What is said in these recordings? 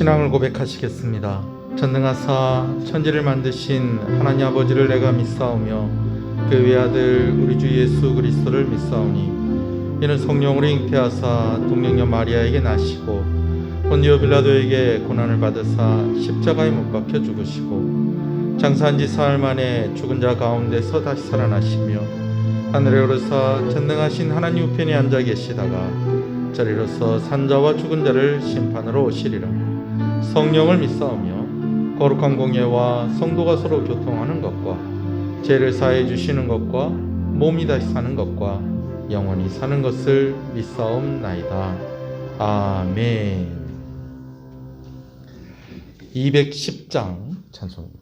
신앙을 고백하시겠습니다. 전능하사 천지를 만드신 하나님 아버지를 내가 믿사오며 그 외아들 우리 주 예수 그리스도를 믿사오니 이는 성령으로 잉태하사 동정녀 마리아에게 나시고 본디오 빌라도에게 고난을 받으사 십자가에 못 박혀 죽으시고 장사한 지 사흘 만에 죽은 자 가운데서 다시 살아나시며 하늘에 오르사 전능하신 하나님 우편에 앉아 계시다가 저리로서 산자와 죽은 자를 심판으로 오시리라. 성령을 믿사오며 거룩한 공예와 성도가 서로 교통하는 것과 죄를 사해 주시는 것과 몸이 다시 사는 것과 영원히 사는 것을 믿사옵나이다. 아멘. 210장 찬송입니다.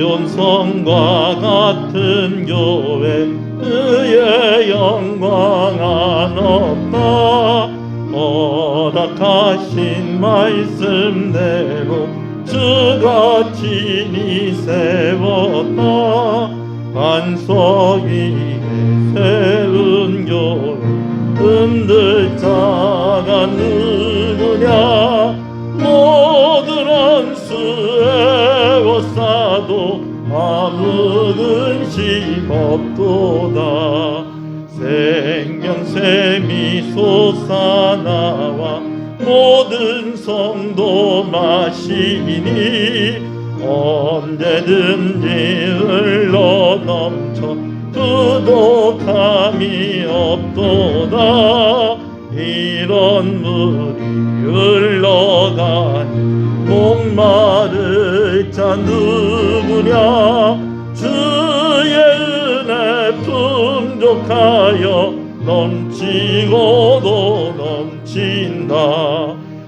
시온성과 같은 교회 그의 영광 안 없다. 허락하신 말씀대로 주가 친히 세웠다. 반석 위에 세운 교회 흔들 자가 누구냐. 모든 원수에 워싸도 아무 근심 없도다. 생명샘이 솟아나와 모든 성도 마시니 언제든지 흘러넘쳐 부족함이 없도다. 이런 물이 흘러가니 목마를 자 누구냐. 주의 은혜 풍족하여 넘치고도 넘친다.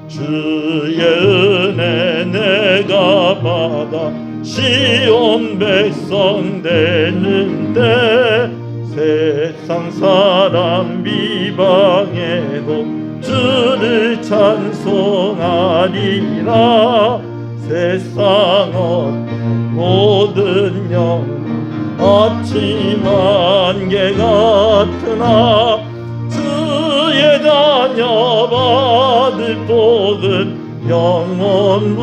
주의 은혜 내가 받아 시온 백성 되는데 세상 사람 비방해도 주를 찬송하리라. 세상 어떤 모든 영광 아침 안개 같으나 주의 자녀 받을 복은 영원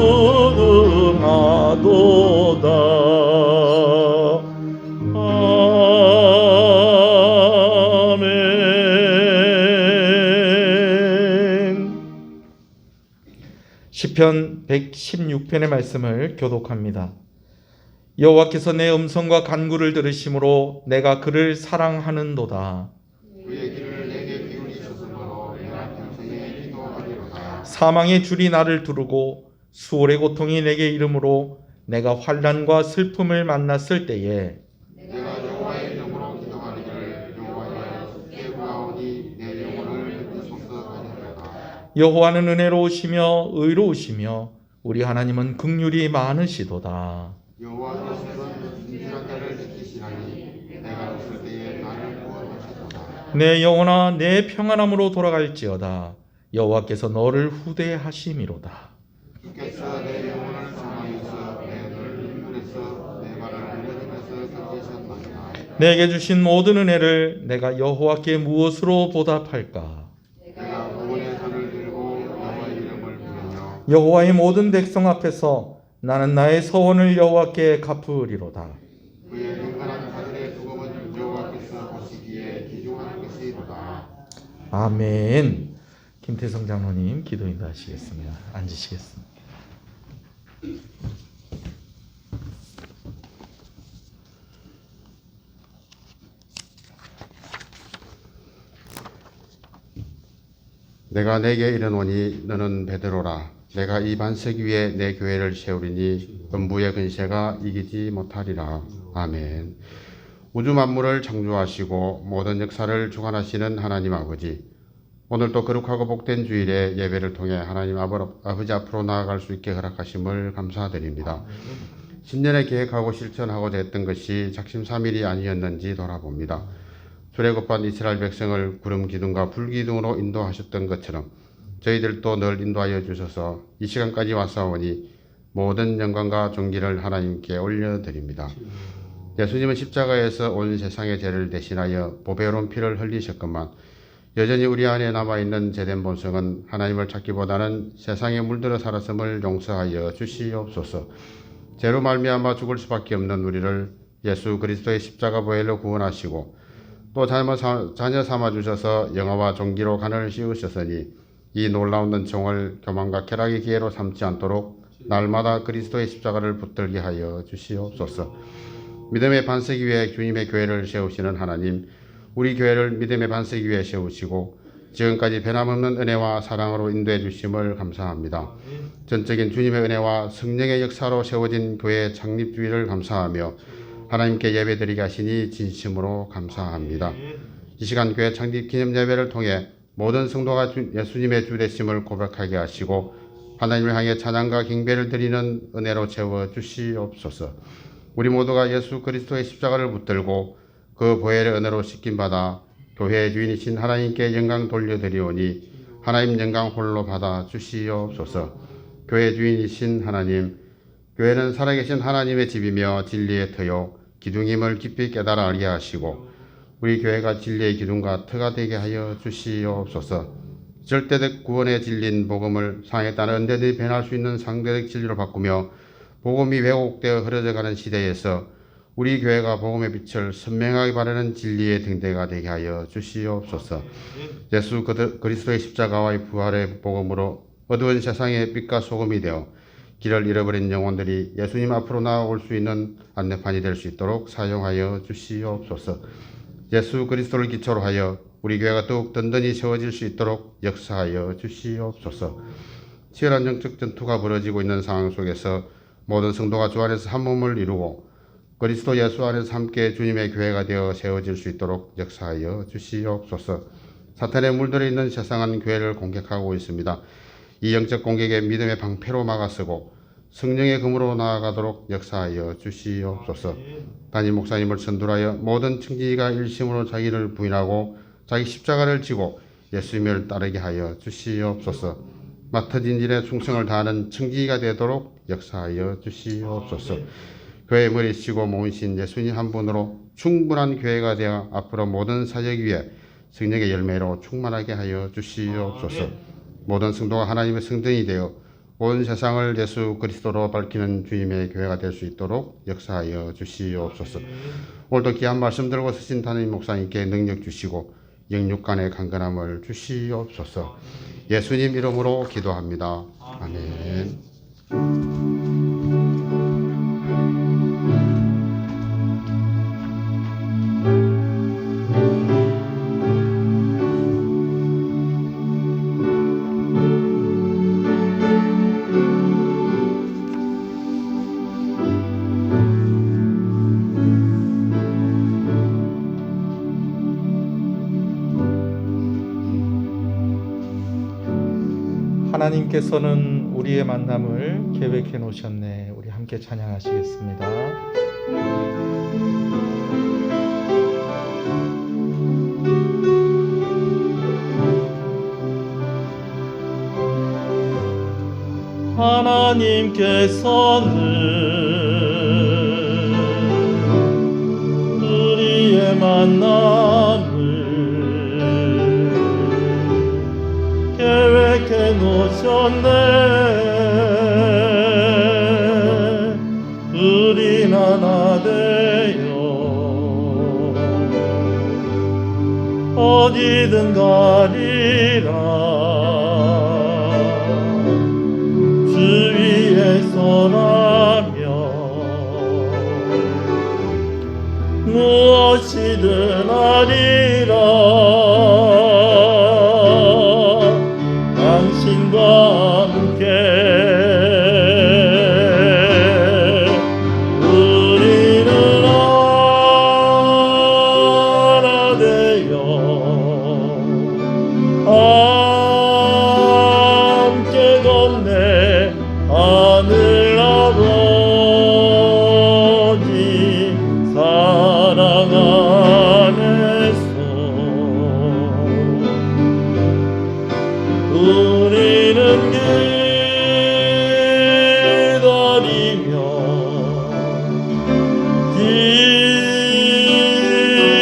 무궁하도다. 시편 116편의 말씀을 교독합니다. 여호와께서 내 음성과 간구를 들으심으로 내가 그를 사랑하는도다. 그의 귀를 내게 기울이셨으므로 내가 평생에 기도하리로다. 사망의 줄이 나를 두르고 수월의 고통이 내게 이름으로 내가 환난과 슬픔을 만났을 때에 내가 여호와의 이름으로 기도하리를 여호와여 주께 구하오니 내 영혼을 붙드소서 하리로다. 여호와는 은혜로우시며 의로우시며 우리 하나님은 긍휼이 많으시도다. 여호와께서는 진실한 자를 지키시나니 내가 없을 때에 나를 구원하시도다. 내 영혼아 내 평안함으로 돌아갈지어다. 여호와께서 너를 후대하심이로다. 주께서 내 영혼을 사랑하여서 내 눈물에서 내 발을 흘려주면서 살리셨나이다. 내게 주신 모든 은혜를 내가 여호와께 무엇으로 보답할까? 내가 구원의 잔을 들고 여호와의 이름을 부르며 여호와의 모든 백성 앞에서 나는 나의 서원을 여호와께 갚으리로다. 그의 경건한 자들의 죽음은 여호와께서 보시기에 귀중한 것이로다. 아멘. 김태성 장로님 기도 인도하시겠습니다. 앉으시겠습니다. 내가 내게 이르노니 너는 베드로라. 내가 이 반석 위에 내 교회를 세우리니 음부의 근세가 이기지 못하리라. 아멘. 우주 만물을 창조하시고 모든 역사를 주관하시는 하나님 아버지, 오늘도 거룩하고 복된 주일에 예배를 통해 하나님 아버지 앞으로 나아갈 수 있게 허락하심을 감사드립니다. 신년에 계획하고 실천하고자 했던 것이 작심삼일이 아니었는지 돌아봅니다. 출애굽한 이스라엘 백성을 구름 기둥과 불 기둥으로 인도하셨던 것처럼 저희들도 늘 인도하여 주셔서 이 시간까지 왔사오니 모든 영광과 존귀를 하나님께 올려드립니다. 예수님은 십자가에서 온 세상의 죄를 대신하여 보배로운 피를 흘리셨건만 여전히 우리 안에 남아있는 죄된 본성은 하나님을 찾기보다는 세상에 물들어 살았음을 용서하여 주시옵소서. 죄로 말미암아 죽을 수밖에 없는 우리를 예수 그리스도의 십자가 보혈로 구원하시고 또 자녀 삼아주셔서 영화와 존귀로 간을 씌우셨으니 이 놀라운 은총을 교만과 쾌락의 기회로 삼지 않도록 날마다 그리스도의 십자가를 붙들게 하여 주시옵소서. 믿음의 반석 위에 주님의 교회를 세우시는 하나님, 우리 교회를 믿음의 반석 위에 세우시고 지금까지 변함없는 은혜와 사랑으로 인도해 주심을 감사합니다. 전적인 주님의 은혜와 성령의 역사로 세워진 교회의 창립주의를 감사하며 하나님께 예배드리게 하시니 진심으로 감사합니다. 이 시간 교회 창립 기념 예배를 통해 모든 성도가 예수님의 주 되심을 고백하게 하시고 하나님을 향해 찬양과 경배를 드리는 은혜로 채워 주시옵소서. 우리 모두가 예수 그리스도의 십자가를 붙들고 그 보혈의 은혜로 씻김받아 교회의 주인이신 하나님께 영광 돌려드리오니 하나님 영광 홀로 받아 주시옵소서. 교회의 주인이신 하나님, 교회는 살아계신 하나님의 집이며 진리의 터요 기둥임을 깊이 깨달아 알게 하시고 우리 교회가 진리의 기둥과 터가 되게 하여 주시옵소서. 절대적 구원의 진리인 복음을 상에 따라 언제든지 변할 수 있는 상대적 진리로 바꾸며 복음이 왜곡되어 흐려져가는 시대에서 우리 교회가 복음의 빛을 선명하게 바라는 진리의 등대가 되게 하여 주시옵소서. 예수 그리스도의 십자가와의 부활의 복음으로 어두운 세상의 빛과 소금이 되어 길을 잃어버린 영혼들이 예수님 앞으로 나아올 수 있는 안내판이 될 수 있도록 사용하여 주시옵소서. 예수 그리스도를 기초로 하여 우리 교회가 더욱 든든히 세워질 수 있도록 역사하여 주시옵소서. 치열한 영적 전투가 벌어지고 있는 상황 속에서 모든 성도가 주 안에서 한 몸을 이루고 그리스도 예수 안에서 함께 주님의 교회가 되어 세워질 수 있도록 역사하여 주시옵소서. 사탄의 물들어 있는 세상은 교회를 공격하고 있습니다. 이 영적 공격에 믿음의 방패로 막아서고 성령의 검으로 나아가도록 역사하여 주시옵소서. 담임 목사님을 선두하여 모든 청지기가 일심으로 자기를 부인하고 자기 십자가를 지고 예수님을 따르게 하여 주시옵소서. 맡아진 일에 충성을 다하는 청지기가 되도록 역사하여 주시옵소서. 교회의 머리시고 몸이신 예수님 한 분으로 충분한 교회가 되어 앞으로 모든 사역 위에 성령의 열매로 충만하게 하여 주시옵소서. 모든 성도가 하나님의 성전이 되어 온 세상을 예수 그리스도로 밝히는 주님의 교회가 될 수 있도록 역사하여 주시옵소서. 오늘도 귀한 말씀 들고 서신 담임 목사님께 능력 주시고 영육간의 강건함을 주시옵소서. 예수님 이름으로 기도합니다. 아멘. 하나님께서는 우리의 만남을 계획해 놓으셨네. 우리 함께 찬양하시겠습니다. 하나님께서는 우리의 만남을 계획해 놓으셨네. 우린 하나 되어 어디든 가리라. 주 위에 서라며 무엇이든 하리라. 당신과 함께 하늘 아버지 사랑 안에서 우리는 기다리며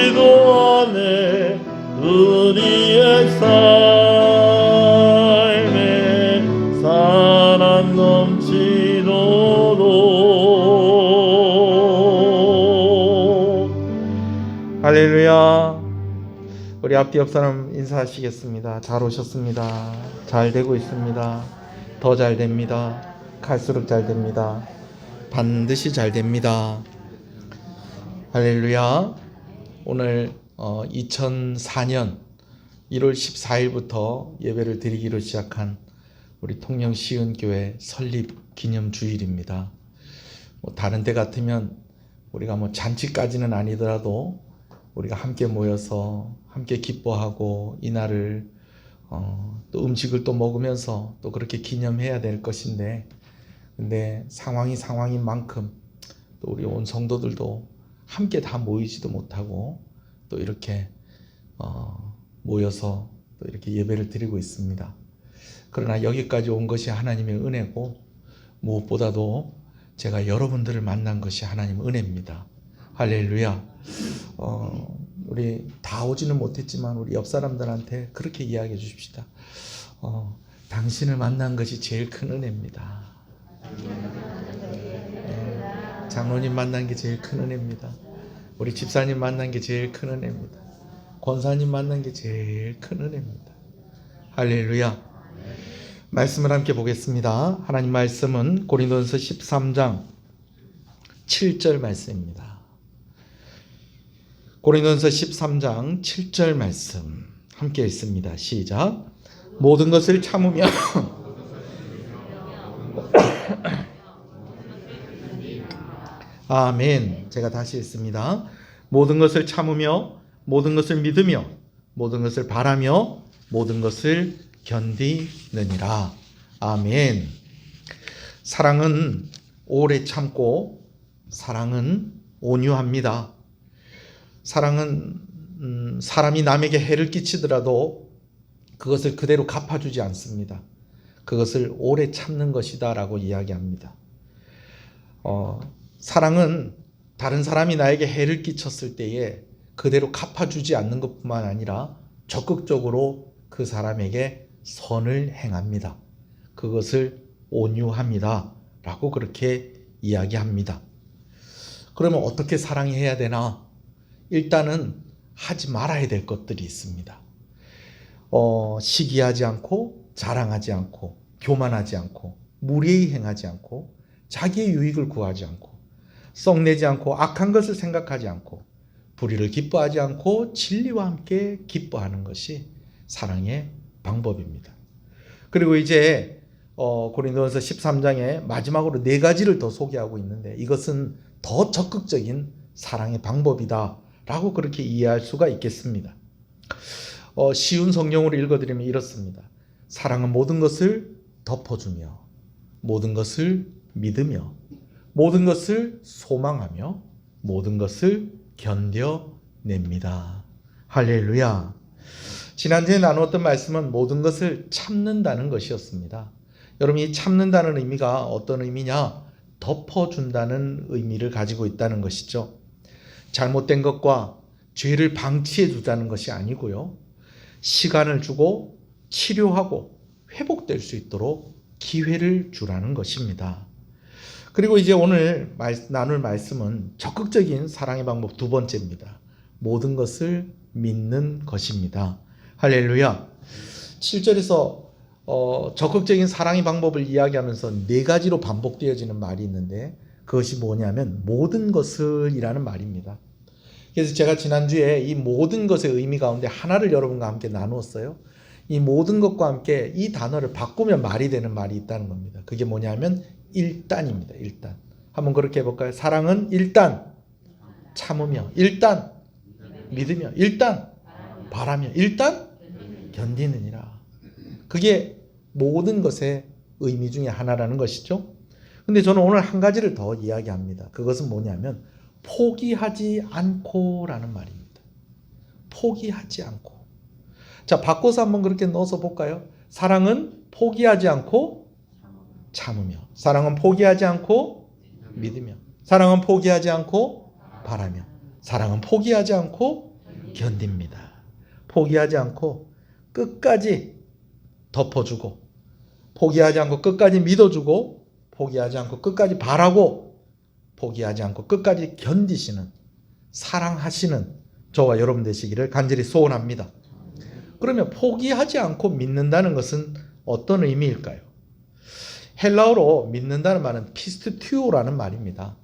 기도하네 우리의 삶에 사랑 넘치도록. 할렐루야. 우리 앞뒤 옆 사람 인사하시겠습니다. 잘 오셨습니다. 잘 되고 있습니다. 더 잘 됩니다. 갈수록 잘 됩니다. 반드시 잘 됩니다. 할렐루야. 오늘 2004년 1월 14일부터 예배를 드리기로 시작한 우리 통영 시은교회 설립 기념 주일입니다. 다른 때 같으면 우리가 잔치까지는 아니더라도 우리가 함께 모여서 함께 기뻐하고 이 날을 또 음식을 또 먹으면서 또 그렇게 기념해야 될 것인데, 근데 상황이 상황인 만큼 또 우리 온 성도들도 함께 다 모이지도 못하고 또 이렇게 모여서 또 이렇게 예배를 드리고 있습니다. 그러나 여기까지 온 것이 하나님의 은혜고, 무엇보다도 제가 여러분들을 만난 것이 하나님의 은혜입니다. 할렐루야. 우리 다 오지는 못했지만 우리 옆 사람들한테 그렇게 이야기해 주십시다. 당신을 만난 것이 제일 큰 은혜입니다. 장로님 만난 게 제일 큰 은혜입니다. 우리 집사님 만난 게 제일 큰 은혜입니다. 권사님 만난 게 제일 큰 은혜입니다. 할렐루야. 말씀을 함께 보겠습니다. 하나님 말씀은 고린도전서 13장 7절 말씀입니다. 고린도전서 13장 7절 말씀 함께 읽습니다. 시작. 모든 것을 참으며 아멘. 제가 다시 읽습니다. 모든 것을 참으며 모든 것을 믿으며 모든 것을 바라며 모든 것을 견디느니라. 아멘. 사랑은 오래 참고 사랑은 온유합니다. 사랑은 사람이 남에게 해를 끼치더라도 그것을 그대로 갚아주지 않습니다. 그것을 오래 참는 것이다 라고 이야기합니다. 사랑은 다른 사람이 나에게 해를 끼쳤을 때에 그대로 갚아주지 않는 것뿐만 아니라 적극적으로 그 사람에게 선을 행합니다. 그것을 온유합니다 라고 그렇게 이야기합니다. 그러면 어떻게 사랑해야 되나? 일단은 하지 말아야 될 것들이 있습니다. 시기하지 않고 자랑하지 않고 교만하지 않고 무례히 행하지 않고 자기의 유익을 구하지 않고 썩내지 않고 악한 것을 생각하지 않고 불의를 기뻐하지 않고 진리와 함께 기뻐하는 것이 사랑의 방법입니다. 그리고 이제 고린도전서 13장에 마지막으로 4가지를 더 소개하고 있는데, 이것은 더 적극적인 사랑의 방법이다 라고 그렇게 이해할 수가 있겠습니다. 쉬운 성경으로 읽어드리면 이렇습니다. 사랑은 모든 것을 덮어주며 모든 것을 믿으며 모든 것을 소망하며 모든 것을 견뎌냅니다. 할렐루야. 지난주에 나누었던 말씀은 모든 것을 참는다는 것이었습니다. 여러분, 이 참는다는 의미가 어떤 의미냐? 덮어준다는 의미를 가지고 있다는 것이죠. 잘못된 것과 죄를 방치해 두자는 것이 아니고요. 시간을 주고 치료하고 회복될 수 있도록 기회를 주라는 것입니다. 그리고 이제 오늘 나눌 말씀은 적극적인 사랑의 방법 2번째입니다. 모든 것을 믿는 것입니다. 할렐루야. 7절에서 적극적인 사랑의 방법을 이야기하면서 4가지로 반복되어지는 말이 있는데, 그것이 뭐냐면 모든 것을 이라는 말입니다. 그래서 제가 지난주에 이 모든 것의 의미 가운데 하나를 여러분과 함께 나누었어요. 이 모든 것과 함께 이 단어를 바꾸면 말이 되는 말이 있다는 겁니다. 그게 뭐냐면 일단입니다. 일단. 한번 그렇게 해볼까요? 사랑은 일단 참으며, 일단 믿으며, 일단 바라며, 일단 견디느니라. 그게 모든 것의 의미 중에 하나라는 것이죠. 근데 저는 오늘 한 가지를 더 이야기합니다. 그것은 뭐냐면 포기하지 않고라는 말입니다. 포기하지 않고. 자, 바꿔서 한번 그렇게 넣어서 볼까요? 사랑은 포기하지 않고 참으며, 사랑은 포기하지 않고 믿으며, 사랑은 포기하지 않고 바라며, 사랑은 포기하지 않고 견딥니다. 포기하지 않고 끝까지 덮어주고, 포기하지 않고 끝까지 믿어주고, 포기하지 않고 끝까지 바라고, 포기하지 않고 끝까지 견디시는, 사랑하시는 저와 여러분 되시기를 간절히 소원합니다. 그러면 포기하지 않고 믿는다는 것은 어떤 의미일까요? 헬라어로 믿는다는 말은 피스티오라는 말입니다.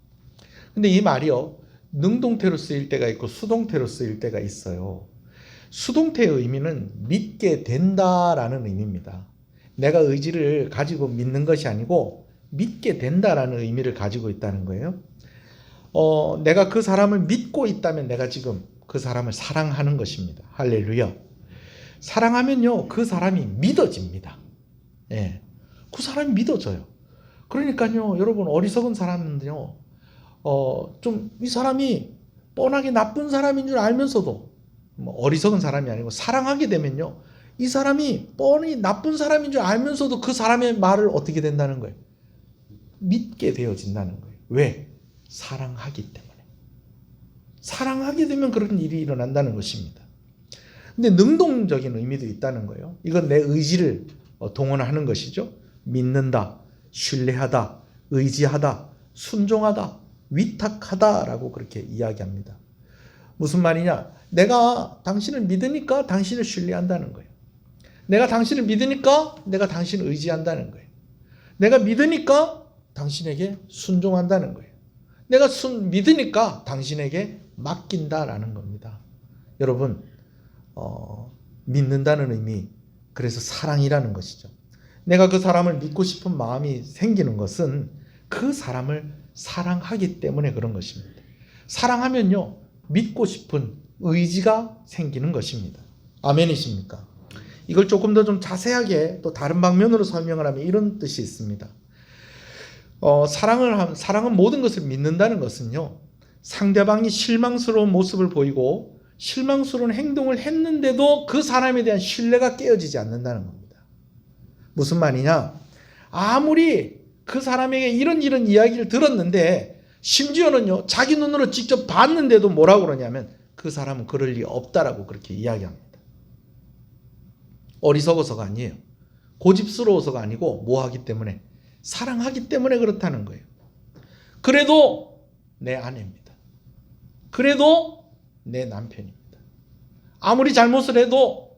근데 이 말이요, 능동태로 쓰일 때가 있고 수동태로 쓰일 때가 있어요. 수동태의 의미는 믿게 된다라는 의미입니다. 내가 의지를 가지고 믿는 것이 아니고 믿게 된다라는 의미를 가지고 있다는 거예요. 내가 그 사람을 믿고 있다면 내가 지금 그 사람을 사랑하는 것입니다. 할렐루야. 사랑하면요, 그 사람이 믿어집니다. 예. 그 사람이 믿어져요. 그러니까요, 여러분, 어리석은 사람은요, 좀 이 사람이 뻔하게 나쁜 사람인 줄 알면서도, 어리석은 사람이 아니고 사랑하게 되면요, 이 사람이 뻔히 나쁜 사람인 줄 알면서도 그 사람의 말을 어떻게 된다는 거예요? 믿게 되어진다는 거예요. 왜? 사랑하기 때문에. 사랑하게 되면 그런 일이 일어난다는 것입니다. 근데 능동적인 의미도 있다는 거예요. 이건 내 의지를 동원하는 것이죠. 믿는다, 신뢰하다, 의지하다, 순종하다, 위탁하다라고 그렇게 이야기합니다. 무슨 말이냐? 내가 당신을 믿으니까 당신을 신뢰한다는 거예요. 내가 당신을 믿으니까 내가 당신을 의지한다는 거예요. 내가 믿으니까 당신에게 순종한다는 거예요. 내가 믿으니까 당신에게 맡긴다라는 겁니다. 여러분, 믿는다는 의미, 그래서 사랑이라는 것이죠. 내가 그 사람을 믿고 싶은 마음이 생기는 것은 그 사람을 사랑하기 때문에 그런 것입니다. 사랑하면요, 믿고 싶은 의지가 생기는 것입니다. 아멘이십니까? 이걸 조금 더 좀 자세하게 또 다른 방면으로 설명을 하면 이런 뜻이 있습니다. 사랑은 모든 것을 믿는다는 것은요, 상대방이 실망스러운 모습을 보이고 실망스러운 행동을 했는데도 그 사람에 대한 신뢰가 깨어지지 않는다는 겁니다. 무슨 말이냐? 아무리 그 사람에게 이런 이야기를 들었는데, 심지어는요, 자기 눈으로 직접 봤는데도 뭐라고 그러냐면 그 사람은 그럴 리 없다라고 그렇게 이야기합니다. 어리석어서가 아니에요. 고집스러워서가 아니고 뭐하기 때문에? 사랑하기 때문에 그렇다는 거예요. 그래도 내 아내입니다. 그래도 내 남편입니다. 아무리 잘못을 해도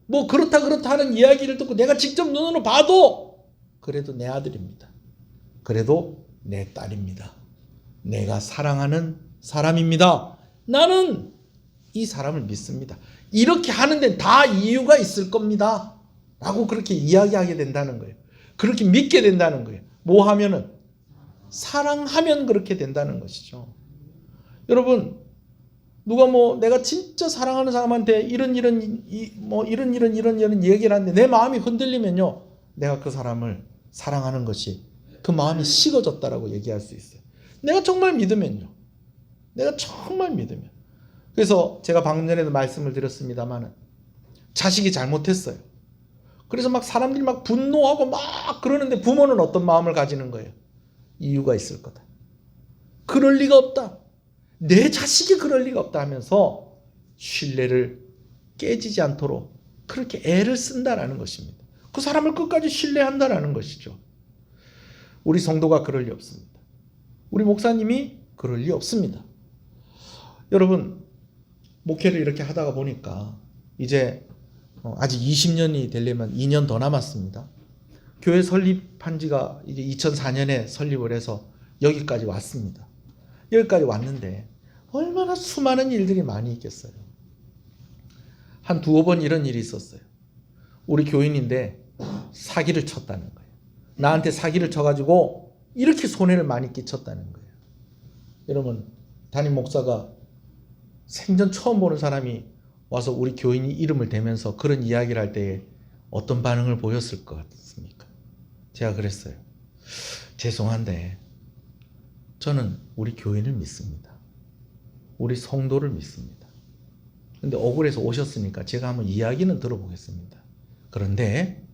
뭐 그렇다 하는 이야기를 듣고 내가 직접 눈으로 봐도 그래도 내 아들입니다. 그래도 내 딸입니다. 내가 사랑하는 사람입니다. 나는 이 사람을 믿습니다. 이렇게 하는 데는 다 이유가 있을 겁니다. 라고 그렇게 이야기하게 된다는 거예요. 그렇게 믿게 된다는 거예요. 뭐 하면은? 사랑하면 그렇게 된다는 것이죠. 여러분, 누가 내가 진짜 사랑하는 사람한테 이런 얘기를 하는데 내 마음이 흔들리면요, 내가 그 사람을 사랑하는 것이 그 마음이 식어졌다라고 얘기할 수 있어요. 내가 정말 믿으면요. 내가 정말 믿으면. 그래서 제가 방금 전에도 말씀을 드렸습니다만 자식이 잘못했어요. 그래서 막 사람들이 막 분노하고 막 그러는데 부모는 어떤 마음을 가지는 거예요? 이유가 있을 거다. 그럴 리가 없다. 내 자식이 그럴 리가 없다 하면서 신뢰를 깨지지 않도록 그렇게 애를 쓴다라는 것입니다. 그 사람을 끝까지 신뢰한다라는 것이죠. 우리 성도가 그럴 리 없습니다. 우리 목사님이 그럴 리 없습니다. 여러분, 목회를 이렇게 하다가 보니까 이제 아직 20년이 되려면 2년 더 남았습니다. 교회 설립한 지가 이제 2004년에 설립을 해서 여기까지 왔습니다. 여기까지 왔는데 얼마나 수많은 일들이 많이 있겠어요. 한 두어 번 이런 일이 있었어요. 우리 교인인데 사기를 쳤다는 거예요. 나한테 사기를 쳐가지고 이렇게 손해를 많이 끼쳤다는 거예요. 여러분, 담임 목사가 생전 처음 보는 사람이 와서 우리 교인이 이름을 대면서 그런 이야기를 할 때에 어떤 반응을 보였을 것 같습니까? 제가 그랬어요. 죄송한데 저는 우리 교인을 믿습니다. 우리 성도를 믿습니다. 근데 억울해서 오셨으니까 제가 한번 이야기는 들어보겠습니다. 그런데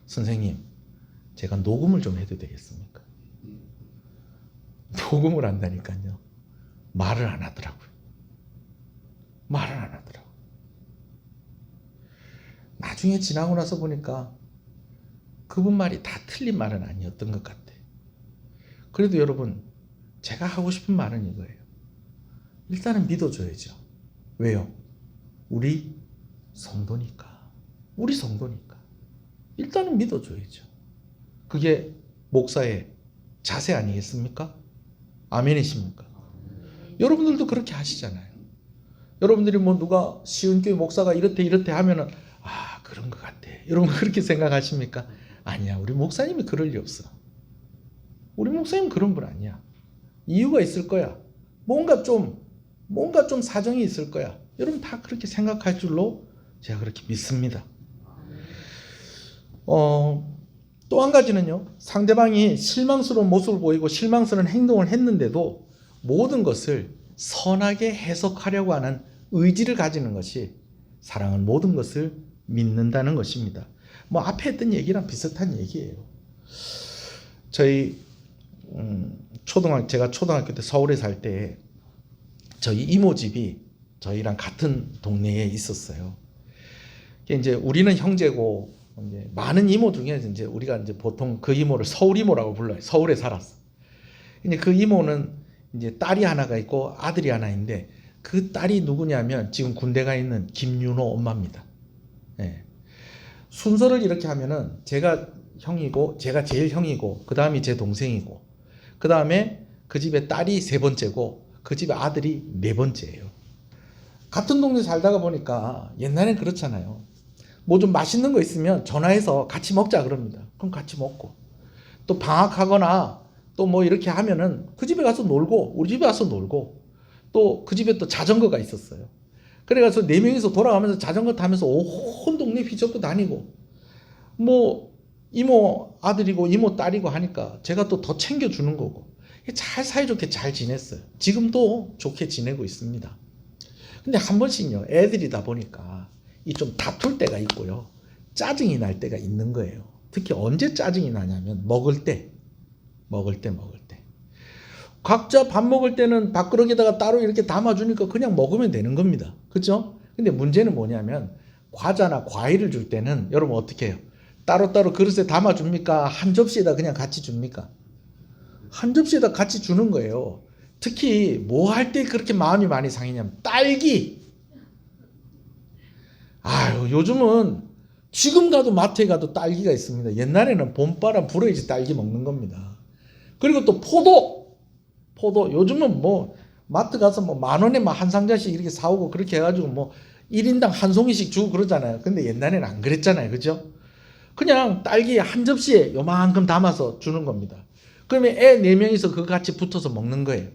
선생님, 제가 녹음을 좀 해도 되겠습니까? 녹음을 한다니까요. 말을 안 하더라고요. 말을 안 하더라고요. 나중에 지나고 나서 보니까 그분 말이 다 틀린 말은 아니었던 것 같아. 그래도 여러분, 제가 하고 싶은 말은 이거예요. 일단은 믿어줘야죠. 왜요? 우리 성도니까. 우리 성도니까. 일단은 믿어줘야죠. 그게 목사의 자세 아니겠습니까? 아멘이십니까? 여러분들도 그렇게 하시잖아요. 여러분들이 뭐 누가 시은교회 목사가 이렇대 하면은 아, 그런 것 같아. 여러분 그렇게 생각하십니까? 아니야. 우리 목사님이 그럴 리 없어. 우리 목사님 그런 분 아니야. 이유가 있을 거야. 뭔가 좀 사정이 있을 거야. 여러분 다 그렇게 생각할 줄로 제가 그렇게 믿습니다. 또 한 가지는요. 상대방이 실망스러운 모습을 보이고 실망스러운 행동을 했는데도 모든 것을 선하게 해석하려고 하는 의지를 가지는 것이 사랑은 모든 것을 믿는다는 것입니다. 뭐 앞에 했던 얘기랑 비슷한 얘기예요. 저희 제가 초등학교 때 서울에 살 때 저희 이모 집이 저희랑 같은 동네에 있었어요. 이제 우리는 형제고 이제 많은 이모 중에 이제 우리가 이제 보통 그 이모를 서울 이모라고 불러요. 서울에 살았어. 이제 그 이모는 이제 딸이 하나가 있고 아들이 하나 있는데 그 딸이 누구냐면 지금 군대 가 있는 김윤호 엄마입니다. 예. 순서를 이렇게 하면은 제가 형이고 제가 제일 형이고 그 다음이 제 동생이고 그 다음에 그 집에 딸이 세 번째고 그 집에 아들이 네 번째예요. 같은 동네 살다가 보니까 옛날엔 그렇잖아요. 뭐 좀 맛있는 거 있으면 전화해서 같이 먹자 그럽니다. 그럼 같이 먹고 또 방학하거나 또 뭐 이렇게 하면은 그 집에 가서 놀고 우리 집에 가서 놀고 또 그 집에 또 자전거가 있었어요. 그래가지고 네 명이서 돌아가면서 자전거 타면서 온 동네 휘젓고 다니고 뭐 이모 아들이고 이모 딸이고 하니까 제가 또 더 챙겨주는 거고 잘 사이좋게 잘 지냈어요. 지금도 좋게 지내고 있습니다. 근데 한 번씩요 애들이다 보니까 이 좀 다툴 때가 있고요 짜증이 날 때가 있는 거예요. 특히 언제 짜증이 나냐면 먹을 때 각자 밥 먹을 때는 밥그릇에다가 따로 이렇게 담아주니까 그냥 먹으면 되는 겁니다. 그렇죠? 근데 문제는 뭐냐면 과자나 과일을 줄 때는 여러분 어떻게 해요? 따로따로 그릇에 담아줍니까? 한 접시에다 그냥 같이 줍니까? 한 접시에다 같이 주는 거예요. 특히 뭐 할 때 그렇게 마음이 많이 상하냐면 딸기. 아유, 요즘은 지금 가도 마트에 가도 딸기가 있습니다. 옛날에는 봄바람 불어야지 딸기 먹는 겁니다. 그리고 또 포도 요즘은 뭐 마트 가서 뭐 만 원에 막 한 상자씩 이렇게 사오고 그렇게 해가지고 뭐 1인당 한 송이씩 주고 그러잖아요. 근데 옛날에는 안 그랬잖아요. 그죠? 그냥 딸기 한 접시에 요만큼 담아서 주는 겁니다. 그러면 애 4명이서 그거 같이 붙어서 먹는 거예요.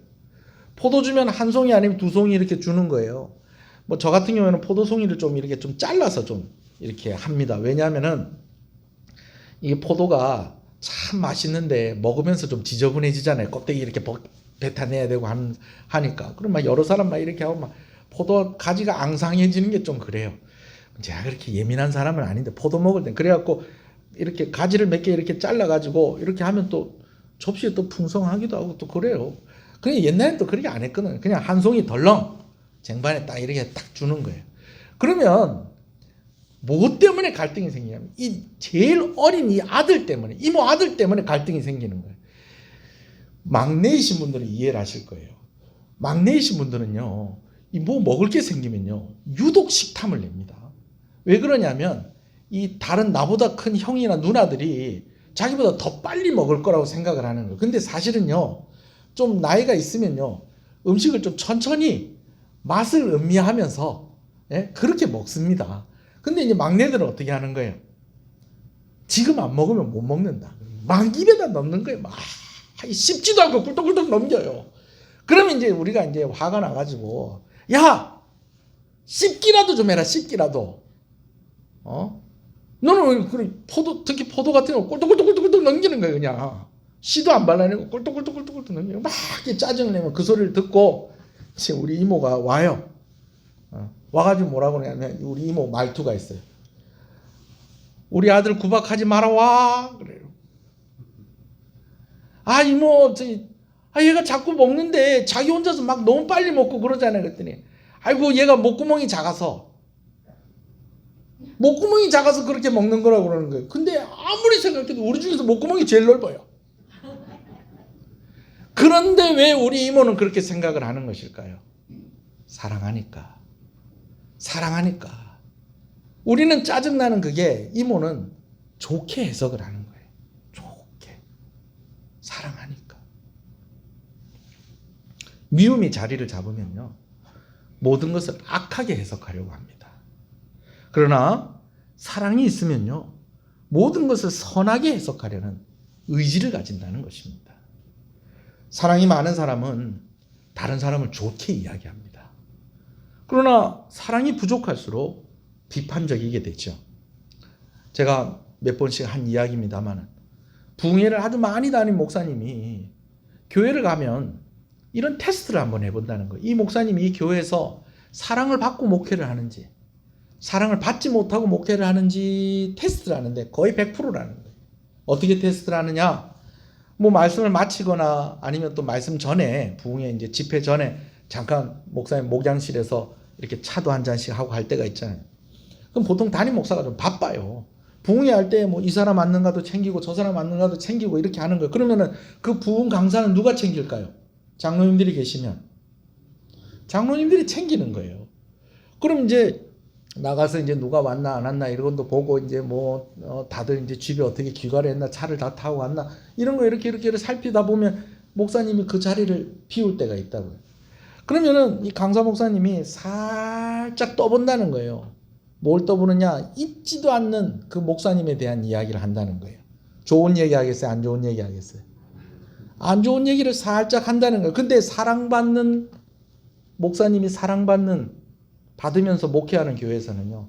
포도 주면 한 송이 아니면 두 송이 이렇게 주는 거예요. 뭐 저 같은 경우에는 포도 송이를 좀 이렇게 좀 잘라서 좀 이렇게 합니다. 왜냐하면은 이게 포도가 참 맛있는데 먹으면서 좀 지저분해지잖아요. 껍데기 이렇게 뱉어내야 되고 하니까. 그럼 막 여러 사람 막 이렇게 하고 막 포도 가지가 앙상해지는 게 좀 그래요. 제가 그렇게 예민한 사람은 아닌데 포도 먹을 땐 그래갖고 이렇게 가지를 몇 개 이렇게 잘라가지고 이렇게 하면 또 접시에 또 풍성하기도 하고 또 그래요. 그냥 옛날엔 또 그렇게 안 했거든요. 그냥 한 송이 덜렁 쟁반에 딱 이렇게 딱 주는 거예요. 그러면 뭐 때문에 갈등이 생기냐면 이 제일 어린 이 아들 때문에 이모 아들 때문에 갈등이 생기는 거예요. 막내이신 분들은 이해를 하실 거예요. 막내이신 분들은요 이 뭐 먹을 게 생기면요 유독 식탐을 냅니다. 왜 그러냐면 이 다른 나보다 큰 형이나 누나들이 자기보다 더 빨리 먹을 거라고 생각을 하는 거예요. 근데 사실은요 좀 나이가 있으면요 음식을 좀 천천히 맛을 음미하면서 그렇게 먹습니다. 근데 이제 막내들은 어떻게 하는 거예요? 지금 안 먹으면 못 먹는다. 막 입에다 넣는 거예요. 막 씹지도 않고 꿀떡꿀떡 넘겨요. 그러면 이제 우리가 이제 화가 나가지고 야 씹기라도 좀 해라. 씹기라도 너는 왜 그래 포도, 특히 포도 같은 거 꿀떡꿀떡꿀떡 넘기는 거야 그냥. 씨도 안 발라내고 꿀떡꿀떡꿀떡 넘기고 막 이렇게 짜증을 내면 그 소리를 듣고 이제 우리 이모가 와요. 와가지고 뭐라고 그러냐면 우리 이모 말투가 있어요. 우리 아들 구박하지 마라 와 그래요. 아 이모 얘가 자꾸 먹는데 자기 혼자서 막 너무 빨리 먹고 그러잖아요. 그랬더니 아이고 얘가 목구멍이 작아서 그렇게 먹는 거라고 그러는 거예요. 근데 아무리 생각해도 우리 중에서 목구멍이 제일 넓어요. 그런데 왜 우리 이모는 그렇게 생각을 하는 것일까요? 사랑하니까. 우리는 짜증나는 그게 이모는 좋게 해석을 하는 거예요. 좋게. 사랑하니까. 미움이 자리를 잡으면요. 모든 것을 악하게 해석하려고 합니다. 그러나 사랑이 있으면요. 모든 것을 선하게 해석하려는 의지를 가진다는 것입니다. 사랑이 많은 사람은 다른 사람을 좋게 이야기합니다. 그러나 사랑이 부족할수록 비판적이게 되죠. 제가 몇 번씩 한 이야기입니다만 부흥회를 아주 많이 다닌 목사님이 교회를 가면 이런 테스트를 한번 해본다는 거예요. 이 목사님이 이 교회에서 사랑을 받고 목회를 하는지 사랑을 받지 못하고 목회를 하는지 테스트를 하는데 거의 100%라는 거예요. 어떻게 테스트를 하느냐? 뭐 말씀을 마치거나 아니면 또 말씀 전에 부흥회 이제 집회 전에 잠깐 목사님 목장실에서 이렇게 차도 한 잔씩 하고 갈 때가 있잖아요. 그럼 보통 담임 목사가 좀 바빠요. 부흥회 할 때 뭐 이 사람 왔는가도 챙기고 저 사람 왔는가도 챙기고 이렇게 하는 거예요. 그러면은 그 부흥 강사는 누가 챙길까요? 장로님들이 계시면 장로님들이 챙기는 거예요. 그럼 이제 나가서 이제 누가 왔나 안 왔나 이런 것도 보고 이제 뭐 다들 이제 집에 어떻게 귀가를 했나 차를 다 타고 왔나 이런 거 이렇게 살피다 보면 목사님이 그 자리를 비울 때가 있다고요. 그러면은 이 강사 목사님이 살짝 떠본다는 거예요. 뭘 떠보느냐? 잊지도 않는 그 목사님에 대한 이야기를 한다는 거예요. 좋은 얘기 하겠어요? 안 좋은 얘기 하겠어요? 안 좋은 얘기를 살짝 한다는 거예요. 근데 사랑받는 목사님이 받으면서 목회하는 교회에서는요.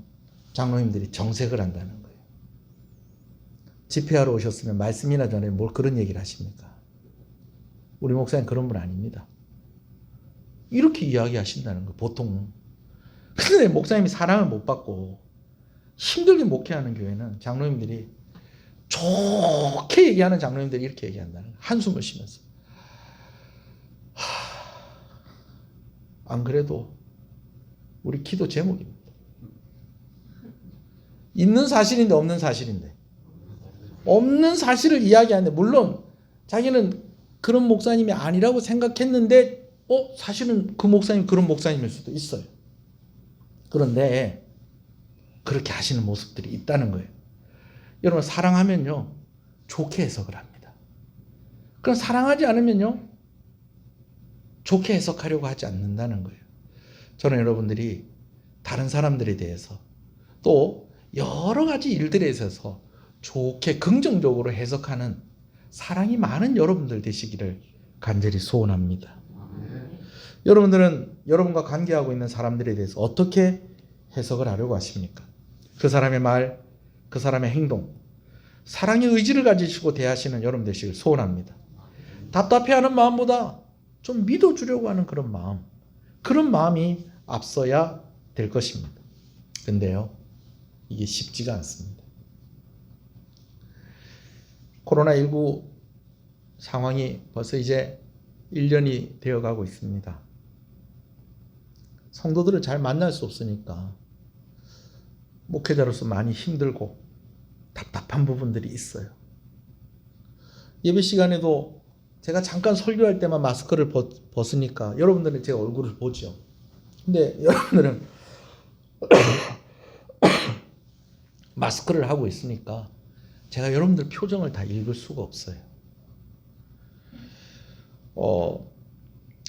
장로님들이 정색을 한다는 거예요. 집회하러 오셨으면 말씀이나 전에 뭘 그런 얘기를 하십니까? 우리 목사님 그런 분 아닙니다. 이렇게 이야기하신다는 거예요. 보통. 근데 목사님이 사랑을 못 받고 힘들게 목회하는 교회는 장로님들이 좋게 얘기하는 장로님들이 이렇게 얘기한다는 거예요. 한숨을 쉬면서. 안 그래도 우리 기도 제목입니다. 있는 사실인데 없는 사실인데. 없는 사실을 이야기하는데 물론 자기는 그런 목사님이 아니라고 생각했는데 사실은 그 목사님 그런 목사님일 수도 있어요. 그런데 그렇게 하시는 모습들이 있다는 거예요. 여러분 사랑하면요 좋게 해석을 합니다. 그럼 사랑하지 않으면요 좋게 해석하려고 하지 않는다는 거예요. 저는 여러분들이 다른 사람들에 대해서 또 여러 가지 일들에 있어서 좋게 긍정적으로 해석하는 사랑이 많은 여러분들 되시기를 간절히 소원합니다. 여러분들은 여러분과 관계하고 있는 사람들에 대해서 어떻게 해석을 하려고 하십니까? 그 사람의 말, 그 사람의 행동, 사랑의 의지를 가지시고 대하시는 여러분 되시길 소원합니다. 답답해하는 마음보다 좀 믿어주려고 하는 그런 마음이 앞서야 될 것입니다. 근데요, 이게 쉽지가 않습니다. 코로나19 상황이 벌써 이제 1년이 되어가고 있습니다. 성도들을 잘 만날 수 없으니까 목회자로서 많이 힘들고 답답한 부분들이 있어요. 예배 시간에도 제가 잠깐 설교할 때만 마스크를 벗으니까 여러분들은 제 얼굴을 보죠. 근데 여러분들은 마스크를 하고 있으니까 제가 여러분들 표정을 다 읽을 수가 없어요.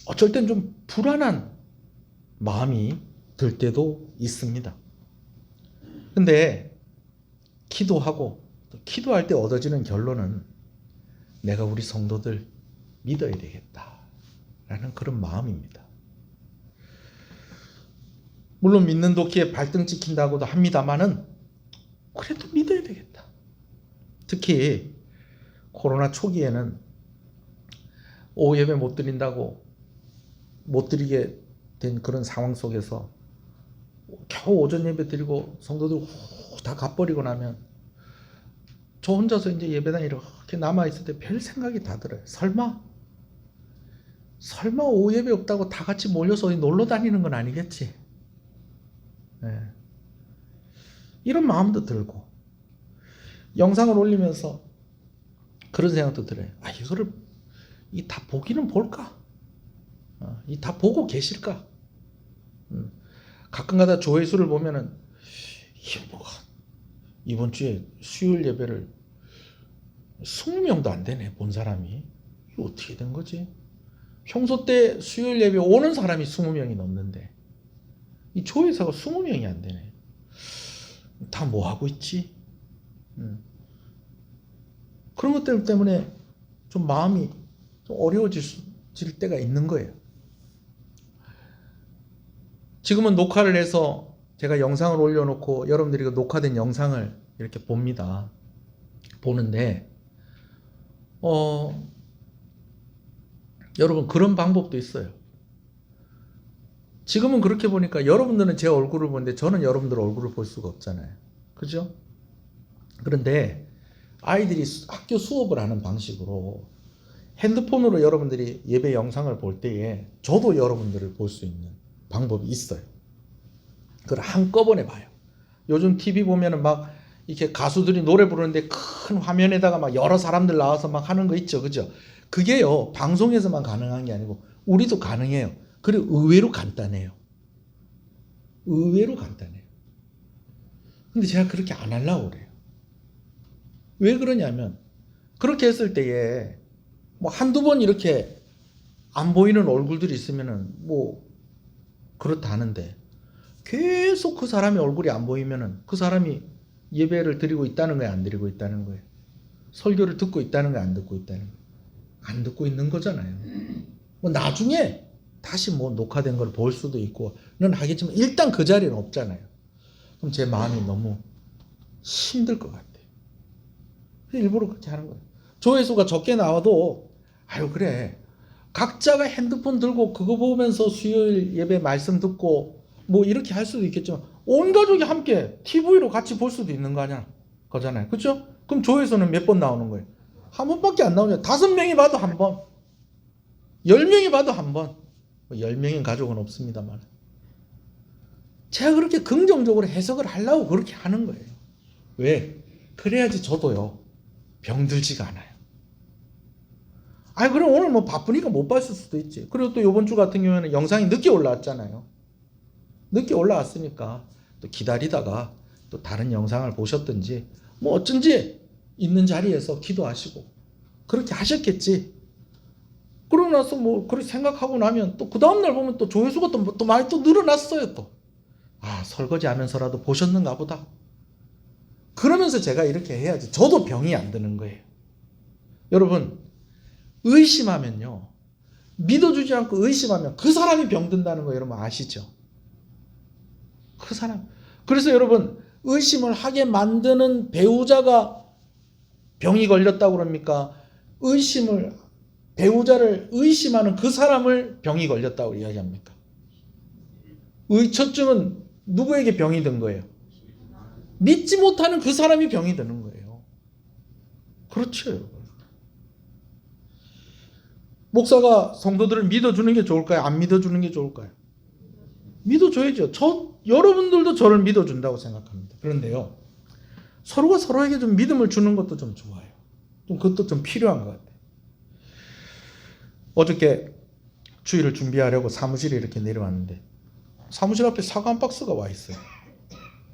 어쩔 땐 좀 불안한 마음이 들 때도 있습니다. 근데 기도하고 또 기도할 때 얻어지는 결론은 내가 우리 성도들 믿어야 되겠다라는 그런 마음입니다. 물론 믿는 도끼에 발등 찍힌다고도 합니다만은 그래도 믿어야 되겠다. 특히 코로나 초기에는 오후 예배 못 드린다고 못 드리게 된 그런 상황 속에서 겨우 오전 예배 드리고 성도들 다 가버리고 나면 저 혼자서 이제 예배당에 이렇게 남아있을 때 별 생각이 다 들어요. 설마 오후 예배 없다고 다 같이 몰려서 어디 놀러 다니는 건 아니겠지. 네. 이런 마음도 들고 영상을 올리면서 그런 생각도 들어요. 이거를 이 다 보기는 볼까? 이 다 보고 계실까? 가끔가다 조회수를 보면은 이번 주에 수요일 예배를 20명도 안 되네, 본 사람이. 이거 어떻게 된 거지? 평소 때 수요일 예배 오는 사람이 20명이 넘는데 이 조회수가 20명이 안 되네. 다 뭐 하고 있지? 그런 것들 때문에 좀 마음이 좀 어려워질 때가 있는 거예요. 지금은 녹화를 해서 제가 영상을 올려놓고 여러분들이 그 녹화된 영상을 이렇게 봅니다. 보는데 여러분 그런 방법도 있어요. 지금은 그렇게 보니까 여러분들은 제 얼굴을 보는데 저는 여러분들 얼굴을 볼 수가 없잖아요. 그죠? 그런데 아이들이 학교 수업을 하는 방식으로 핸드폰으로 여러분들이 예배 영상을 볼 때에 저도 여러분들을 볼 수 있는 방법이 있어요. 그걸 한꺼번에 봐요. 요즘 TV 보면은 막 이렇게 가수들이 노래 부르는데 큰 화면에다가 막 여러 사람들 나와서 막 하는 거 있죠. 그죠? 그게요, 방송에서만 가능한 게 아니고 우리도 가능해요. 그리고 의외로 간단해요. 의외로 간단해요. 근데 제가 그렇게 안 하려고 그래요. 왜 그러냐면 그렇게 했을 때에 뭐 한두 번 이렇게 안 보이는 얼굴들이 있으면은 뭐 그렇다는데 계속 그 사람의 얼굴이 안 보이면은 그 사람이 예배를 드리고 있다는 거예요, 안 드리고 있다는 거예요? 설교를 듣고 있다는 거예요, 안 듣고 있다는 거예요? 안 듣고 있는 거잖아요. 뭐 나중에 다시 뭐 녹화된 걸 볼 수도 있고는 하겠지만 일단 그 자리는 없잖아요. 그럼 제 마음이 너무 힘들 것 같아요. 일부러 그렇게 하는 거예요. 조회수가 적게 나와도 그래, 각자가 핸드폰 들고 그거 보면서 수요일 예배 말씀 듣고 뭐 이렇게 할 수도 있겠지만 온 가족이 함께 TV로 같이 볼 수도 있는 거잖아요. 그렇죠? 그럼 조회수는 몇 번 나오는 거예요? 한 번밖에 안 나오죠. 5명이 봐도 한 번, 10명이 봐도 한 번. 10명인 가족은 없습니다만 제가 그렇게 긍정적으로 해석을 하려고 그렇게 하는 거예요. 왜? 그래야지 저도요 병들지가 않아요. 그럼 오늘 뭐 바쁘니까 못 봤을 수도 있지. 그리고 또 이번 주 같은 경우에는 영상이 늦게 올라왔잖아요. 늦게 올라왔으니까 또 기다리다가 또 다른 영상을 보셨든지 뭐 어쩐지 있는 자리에서 기도하시고 그렇게 하셨겠지. 그러고 나서 뭐 그렇게 생각하고 나면 또 그 다음날 보면 또 조회수가 또 많이 또 늘어났어요. 또 설거지 하면서라도 보셨는가 보다. 그러면서 제가 이렇게 해야지 저도 병이 안 드는 거예요. 여러분, 의심하면요, 믿어주지 않고 의심하면 그 사람이 병든다는 거 여러분 아시죠? 그 사람. 그래서 여러분, 의심을 하게 만드는 배우자가 병이 걸렸다고 그럽니까? 배우자를 의심하는 그 사람을 병이 걸렸다고 이야기합니까? 의처증은 누구에게 병이 든 거예요? 믿지 못하는 그 사람이 병이 드는 거예요. 그렇죠, 여러분. 목사가 성도들을 믿어주는 게 좋을까요? 안 믿어주는 게 좋을까요? 믿어줘야죠. 여러분들도 저를 믿어준다고 생각합니다. 그런데요, 서로가 서로에게 좀 믿음을 주는 것도 좀 좋아요. 그것도 좀 필요한 것 같아요. 어저께 주일을 준비하려고 사무실에 이렇게 내려왔는데 사무실 앞에 사과 한 박스가 와 있어요.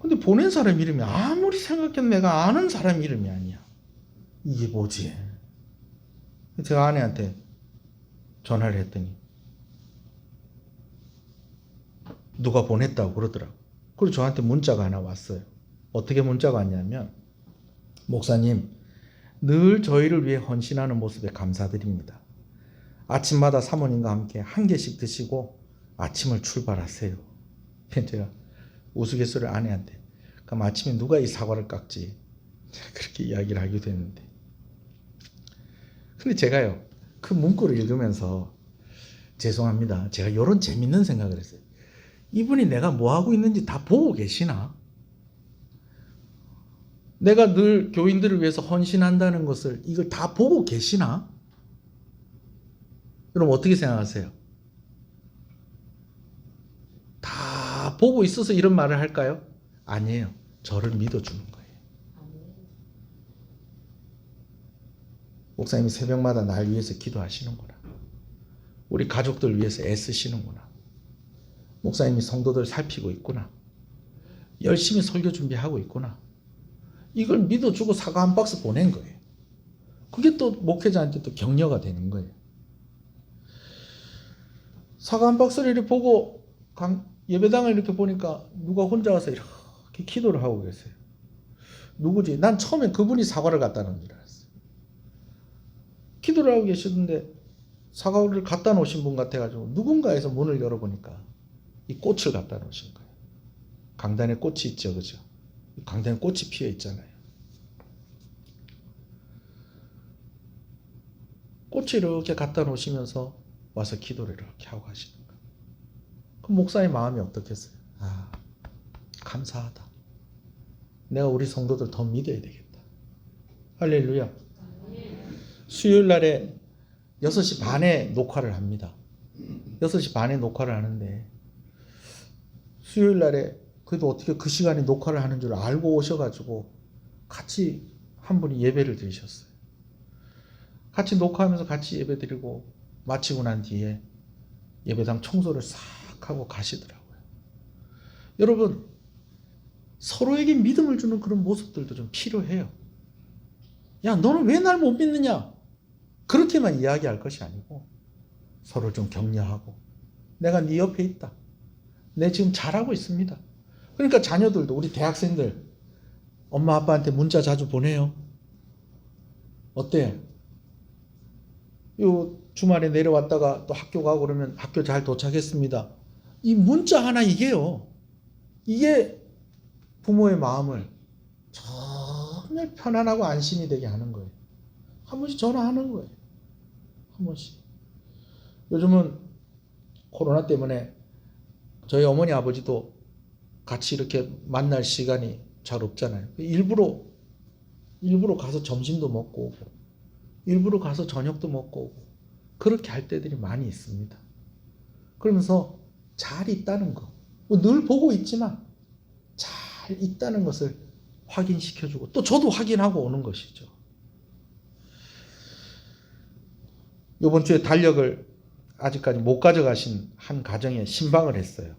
근데 보낸 사람 이름이 아무리 생각해도 내가 아는 사람 이름이 아니야. 이게 뭐지? 제가 아내한테 전화를 했더니 누가 보냈다고 그러더라고. 그리고 저한테 문자가 하나 왔어요. 어떻게 문자가 왔냐면, 목사님, 늘 저희를 위해 헌신하는 모습에 감사드립니다. 아침마다 사모님과 함께 한 개씩 드시고 아침을 출발하세요. 제가 우스갯소리를 아내한테, 그럼 아침에 누가 이 사과를 깎지? 그렇게 이야기를 하기도 했는데. 근데 제가요, 그 문구를 읽으면서 죄송합니다. 제가 이런 재밌는 생각을 했어요. 이분이 내가 뭐 하고 있는지 다 보고 계시나? 내가 늘 교인들을 위해서 헌신한다는 것을 이걸 다 보고 계시나? 여러분 어떻게 생각하세요? 다 보고 있어서 이런 말을 할까요? 아니에요. 저를 믿어주는 거예요. 목사님이 새벽마다 날 위해서 기도하시는구나. 우리 가족들 위해서 애쓰시는구나. 목사님이 성도들 살피고 있구나. 열심히 설교 준비하고 있구나. 이걸 믿어주고 사과 한 박스 보낸 거예요. 그게 또 목회자한테 또 격려가 되는 거예요. 사과 한 박스를 이렇게 보고 예배당을 이렇게 보니까 누가 혼자 와서 이렇게 기도를 하고 계세요. 누구지? 난 처음에 그분이 사과를 갖다 놓은 줄 알았어요. 기도를 하고 계시던데 사과를 갖다 놓으신 분 같아가지고 누군가에서 문을 열어보니까 이 꽃을 갖다 놓으신 거예요. 강단에 꽃이 있죠, 그죠? 강단에 꽃이 피어 있잖아요. 꽃을 이렇게 갖다 놓으시면서 와서 기도를 이렇게 하고 가시는 거예요. 그럼 목사의 마음이 어떻겠어요? 아, 감사하다. 내가 우리 성도들 더 믿어야 되겠다. 할렐루야. 수요일 날에 6시 반에 녹화를 합니다. 6시 반에 녹화를 하는데 수요일 날에 그래도 어떻게 그 시간에 녹화를 하는 줄 알고 오셔가지고 같이 한 분이 예배를 드리셨어요. 같이 녹화하면서 같이 예배 드리고 마치고 난 뒤에 예배당 청소를 싹 하고 가시더라고요. 여러분 서로에게 믿음을 주는 그런 모습들도 좀 필요해요. 야, 너는 왜 날 못 믿느냐? 그렇게만 이야기할 것이 아니고 서로를 좀 격려하고 내가 네 옆에 있다. 내 지금 잘하고 있습니다. 그러니까 자녀들도 우리 대학생들 엄마 아빠한테 문자 자주 보내요. 어때요? 요 주말에 내려왔다가 또 학교 가고 그러면 학교 잘 도착했습니다. 이 문자 하나 이게요. 이게 부모의 마음을 정말 편안하고 안심이 되게 하는 거예요. 한 번씩 전화하는 거예요. 한 번씩. 요즘은 코로나 때문에 저희 어머니 아버지도 같이 이렇게 만날 시간이 잘 없잖아요. 일부러 가서 점심도 먹고 오고 일부러 가서 저녁도 먹고 오고 그렇게 할 때들이 많이 있습니다. 그러면서 잘 있다는 거, 늘 보고 있지만 잘 있다는 것을 확인시켜주고 또 저도 확인하고 오는 것이죠. 이번 주에 달력을 아직까지 못 가져가신 한 가정에 신방을 했어요.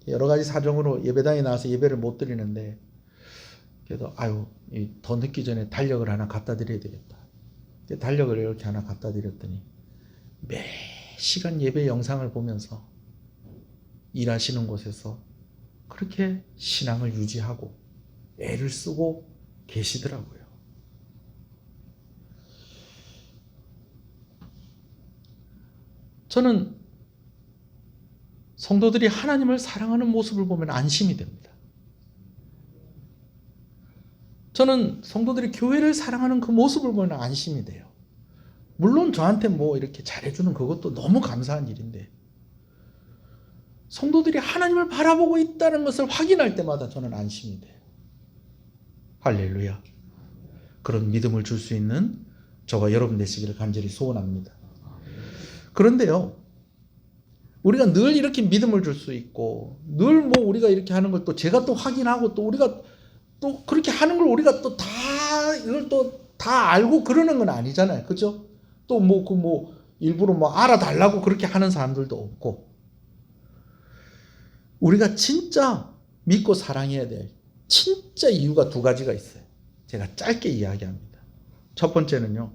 여러 가지 사정으로 예배당에 나와서 예배를 못 드리는데 그래도 더 늦기 전에 달력을 하나 갖다 드려야 되겠다. 달력을 이렇게 하나 갖다 드렸더니 매 시간 예배 영상을 보면서 일하시는 곳에서 그렇게 신앙을 유지하고 애를 쓰고 계시더라고요. 저는 성도들이 하나님을 사랑하는 모습을 보면 안심이 됩니다. 저는 성도들이 교회를 사랑하는 그 모습을 보면 안심이 돼요. 물론 저한테 뭐 이렇게 잘해주는 그것도 너무 감사한 일인데 성도들이 하나님을 바라보고 있다는 것을 확인할 때마다 저는 안심이 돼요. 할렐루야. 그런 믿음을 줄 수 있는 저와 여러분 되시기를 간절히 소원합니다. 그런데요, 우리가 늘 이렇게 믿음을 줄 수 있고 늘 뭐 우리가 이렇게 하는 걸 또 제가 또 확인하고 또 우리가 또 그렇게 하는 걸 우리가 또 다 이걸 또 다 알고 그러는 건 아니잖아요. 그죠? 또 일부러 알아달라고 그렇게 하는 사람들도 없고 우리가 진짜 믿고 사랑해야 될 진짜 이유가 두 가지가 있어요. 제가 짧게 이야기합니다. 첫 번째는요,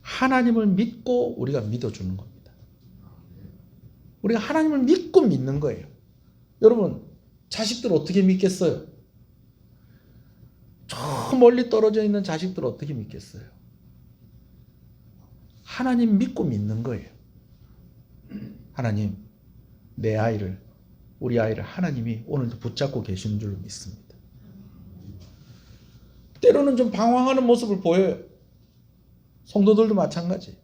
하나님을 믿고 우리가 믿어주는 겁니다. 우리가 하나님을 믿고 믿는 거예요. 여러분, 자식들 어떻게 믿겠어요? 저 멀리 떨어져 있는 자식들 어떻게 믿겠어요? 하나님 믿고 믿는 거예요. 하나님, 내 아이를 우리 아이를 하나님이 오늘도 붙잡고 계시는 줄로 믿습니다. 때로는 좀 방황하는 모습을 보여요. 성도들도 마찬가지.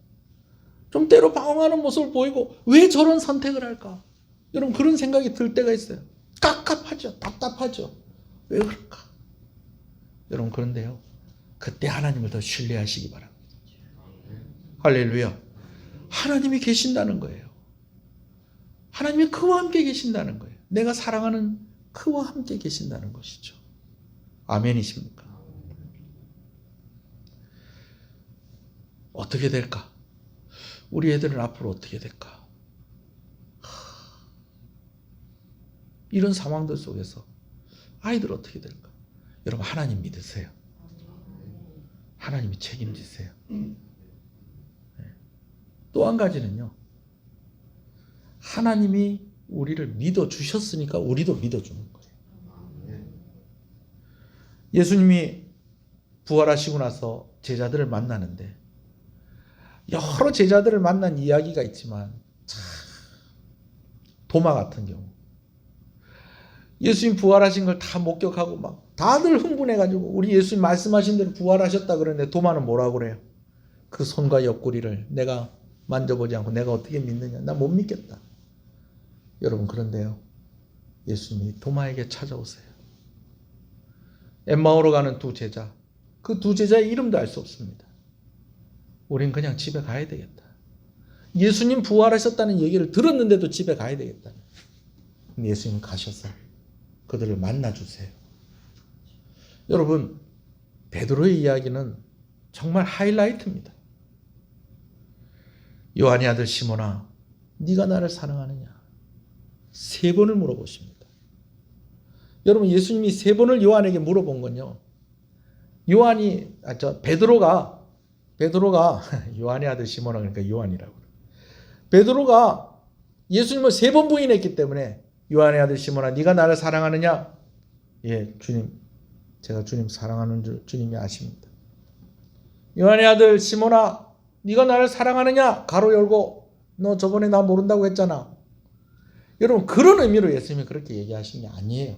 좀 때로 방황하는 모습을 보이고 왜 저런 선택을 할까? 여러분 그런 생각이 들 때가 있어요. 깝깝하죠. 답답하죠. 왜 그럴까? 여러분 그런데요. 그때 하나님을 더 신뢰하시기 바랍니다. 할렐루야. 하나님이 계신다는 거예요. 하나님이 그와 함께 계신다는 거예요. 내가 사랑하는 그와 함께 계신다는 것이죠. 아멘이십니까? 어떻게 될까? 우리 애들은 앞으로 어떻게 될까? 이런 상황들 속에서 아이들 어떻게 될까? 여러분 하나님 믿으세요. 하나님이 책임지세요. 또 한 가지는요. 하나님이 우리를 믿어주셨으니까 우리도 믿어주는 거예요. 예수님이 부활하시고 나서 제자들을 만나는데 여러 제자들을 만난 이야기가 있지만 참 도마 같은 경우 예수님 부활하신 걸 다 목격하고 막 다들 흥분해가지고 우리 예수님 말씀하신 대로 부활하셨다 그러는데 도마는 뭐라고 그래요? 그 손과 옆구리를 내가 만져보지 않고 내가 어떻게 믿느냐? 나 못 믿겠다. 여러분 그런데요. 예수님이 도마에게 찾아오세요. 엠마오로 가는 두 제자. 그 두 제자의 이름도 알 수 없습니다. 우린 그냥 집에 가야 되겠다. 예수님 부활하셨다는 얘기를 들었는데도 집에 가야 되겠다. 예수님 가셔서 그들을 만나주세요. 여러분 베드로의 이야기는 정말 하이라이트입니다. 요한의 아들 시몬아 네가 나를 사랑하느냐? 3번을 물어보십니다. 여러분 예수님이 3번을 요한에게 물어본 건요. 베드로가 요한의 아들 시몬아 그러니까 요한이라고 그래요. 베드로가 예수님을 3번 부인했기 때문에 요한의 아들 시몬아 네가 나를 사랑하느냐? 예, 주님. 제가 주님 사랑하는 줄 주님이 아십니다. 요한의 아들 시몬아 네가 나를 사랑하느냐? 가로 열고 너 저번에 나 모른다고 했잖아. 여러분 그런 의미로 예수님이 그렇게 얘기하신 게 아니에요.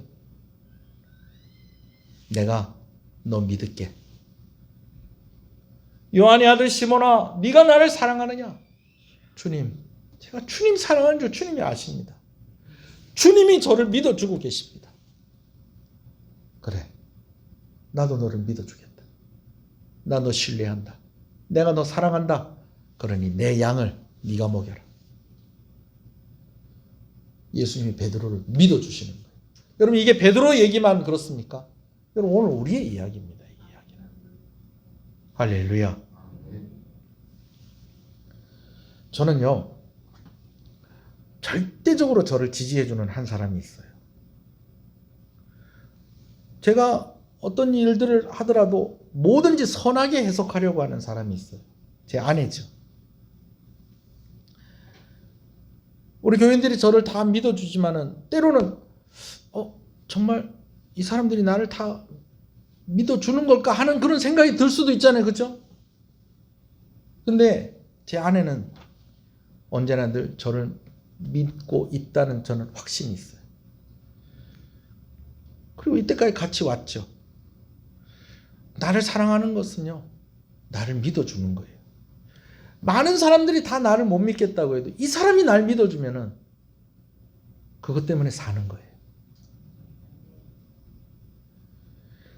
내가 너 믿을게. 요한의 아들 시몬아 네가 나를 사랑하느냐? 주님 제가 주님 사랑하는 줄 주님이 아십니다. 주님이 저를 믿어주고 계십니다. 그래 나도 너를 믿어주겠다. 나 너 신뢰한다. 내가 너 사랑한다. 그러니 내 양을 네가 먹여라. 예수님이 베드로를 믿어주시는 거예요. 여러분 이게 베드로 얘기만 그렇습니까? 여러분 오늘 우리의 이야기입니다. 이 이야기는. 할렐루야. 저는요. 절대적으로 저를 지지해주는 한 사람이 있어요. 제가 어떤 일들을 하더라도 뭐든지 선하게 해석하려고 하는 사람이 있어요. 제 아내죠. 우리 교인들이 저를 다 믿어주지만은 때로는 정말 이 사람들이 나를 다 믿어주는 걸까 하는 그런 생각이 들 수도 있잖아요. 그렇죠? 근데 제 아내는 언제나 늘 저를 믿고 있다는 저는 확신이 있어요. 그리고 이때까지 같이 왔죠. 나를 사랑하는 것은요. 나를 믿어주는 거예요. 많은 사람들이 다 나를 못 믿겠다고 해도 이 사람이 날 믿어주면은 그것 때문에 사는 거예요.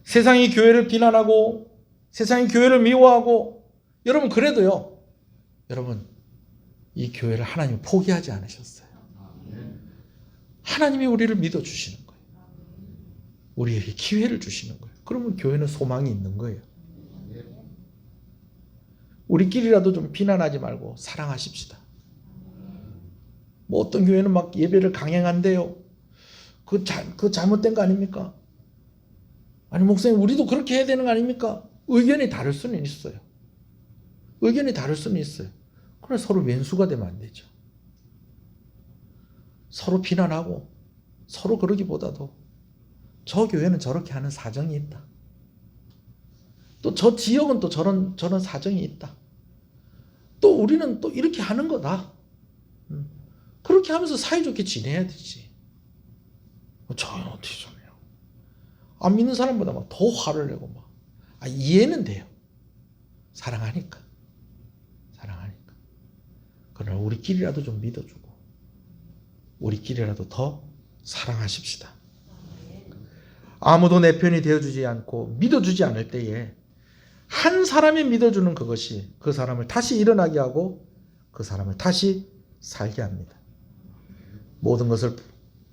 세상이 교회를 비난하고 세상이 교회를 미워하고 여러분 그래도요. 여러분 이 교회를 하나님이 포기하지 않으셨어요. 하나님이 우리를 믿어주시는 거예요. 우리에게 기회를 주시는 거예요. 그러면 교회는 소망이 있는 거예요. 우리끼리라도 좀 비난하지 말고 사랑하십시다. 뭐 어떤 교회는 막 예배를 강행한대요. 그 잘못된 거 아닙니까? 아니 목사님 우리도 그렇게 해야 되는 거 아닙니까? 의견이 다를 수는 있어요. 의견이 다를 수는 있어요. 그래서 서로 왼수가 되면 안 되죠. 서로 비난하고 서로 그러기보다도 저 교회는 저렇게 하는 사정이 있다. 또 저 지역은 또 저런 사정이 있다. 또 우리는 또 이렇게 하는 거다. 그렇게 하면서 사이좋게 지내야 되지. 저는 어떻게 좀 해요? 안 믿는 사람보다 막 더 화를 내고 막. 이해는 돼요. 사랑하니까. 그러나 우리끼리라도 좀 믿어주고 우리끼리라도 더 사랑하십시다. 아무도 내 편이 되어주지 않고 믿어주지 않을 때에 한 사람이 믿어주는 그것이 그 사람을 다시 일어나게 하고 그 사람을 다시 살게 합니다. 모든 것을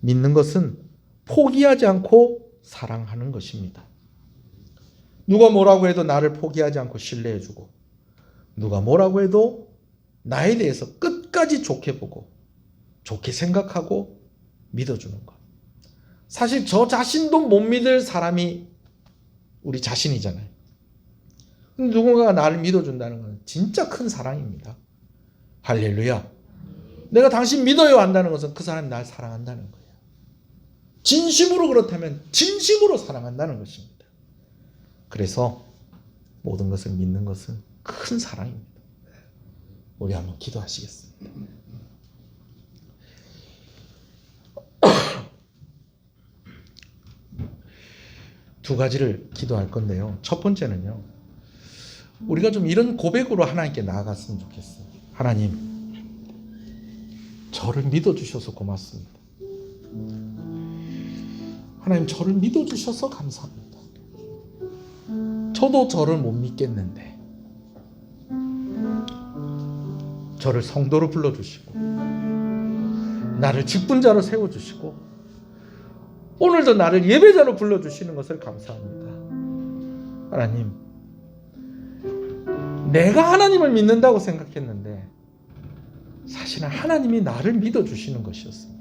믿는 것은 포기하지 않고 사랑하는 것입니다. 누가 뭐라고 해도 나를 포기하지 않고 신뢰해주고 누가 뭐라고 해도 나에 대해서 끝까지 좋게 보고 좋게 생각하고 믿어주는 것. 사실 저 자신도 못 믿을 사람이 우리 자신이잖아요. 누군가가 나를 믿어준다는 건 진짜 큰 사랑입니다. 할렐루야. 내가 당신 믿어요 한다는 것은 그 사람이 날 사랑한다는 거예요. 진심으로 그렇다면 진심으로 사랑한다는 것입니다. 그래서 모든 것을 믿는 것은 큰 사랑입니다. 우리 한번 기도하시겠습니다. 두 가지를 기도할 건데요. 첫 번째는요. 우리가 좀 이런 고백으로 하나님께 나아갔으면 좋겠어요. 하나님, 저를 믿어주셔서 고맙습니다. 하나님, 저를 믿어주셔서 감사합니다. 저도 저를 못 믿겠는데 저를 성도로 불러주시고 나를 직분자로 세워주시고 오늘도 나를 예배자로 불러주시는 것을 감사합니다. 하나님, 내가 하나님을 믿는다고 생각했는데 사실은 하나님이 나를 믿어주시는 것이었습니다.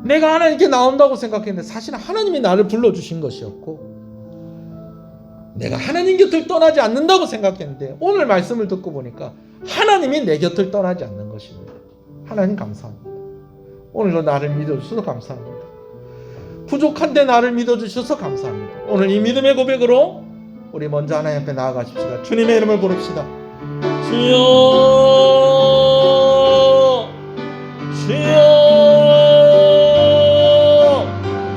내가 하나님께 나온다고 생각했는데 사실은 하나님이 나를 불러주신 것이었고 내가 하나님 곁을 떠나지 않는다고 생각했는데 오늘 말씀을 듣고 보니까 하나님이 내 곁을 떠나지 않는 것입니다. 하나님 감사합니다. 오늘도 나를 믿어주셔서 감사합니다. 부족한데 나를 믿어주셔서 감사합니다. 오늘 이 믿음의 고백으로 우리 먼저 하나님 앞에 나아가십시다. 주님의 이름을 부릅시다. 주여, 주여,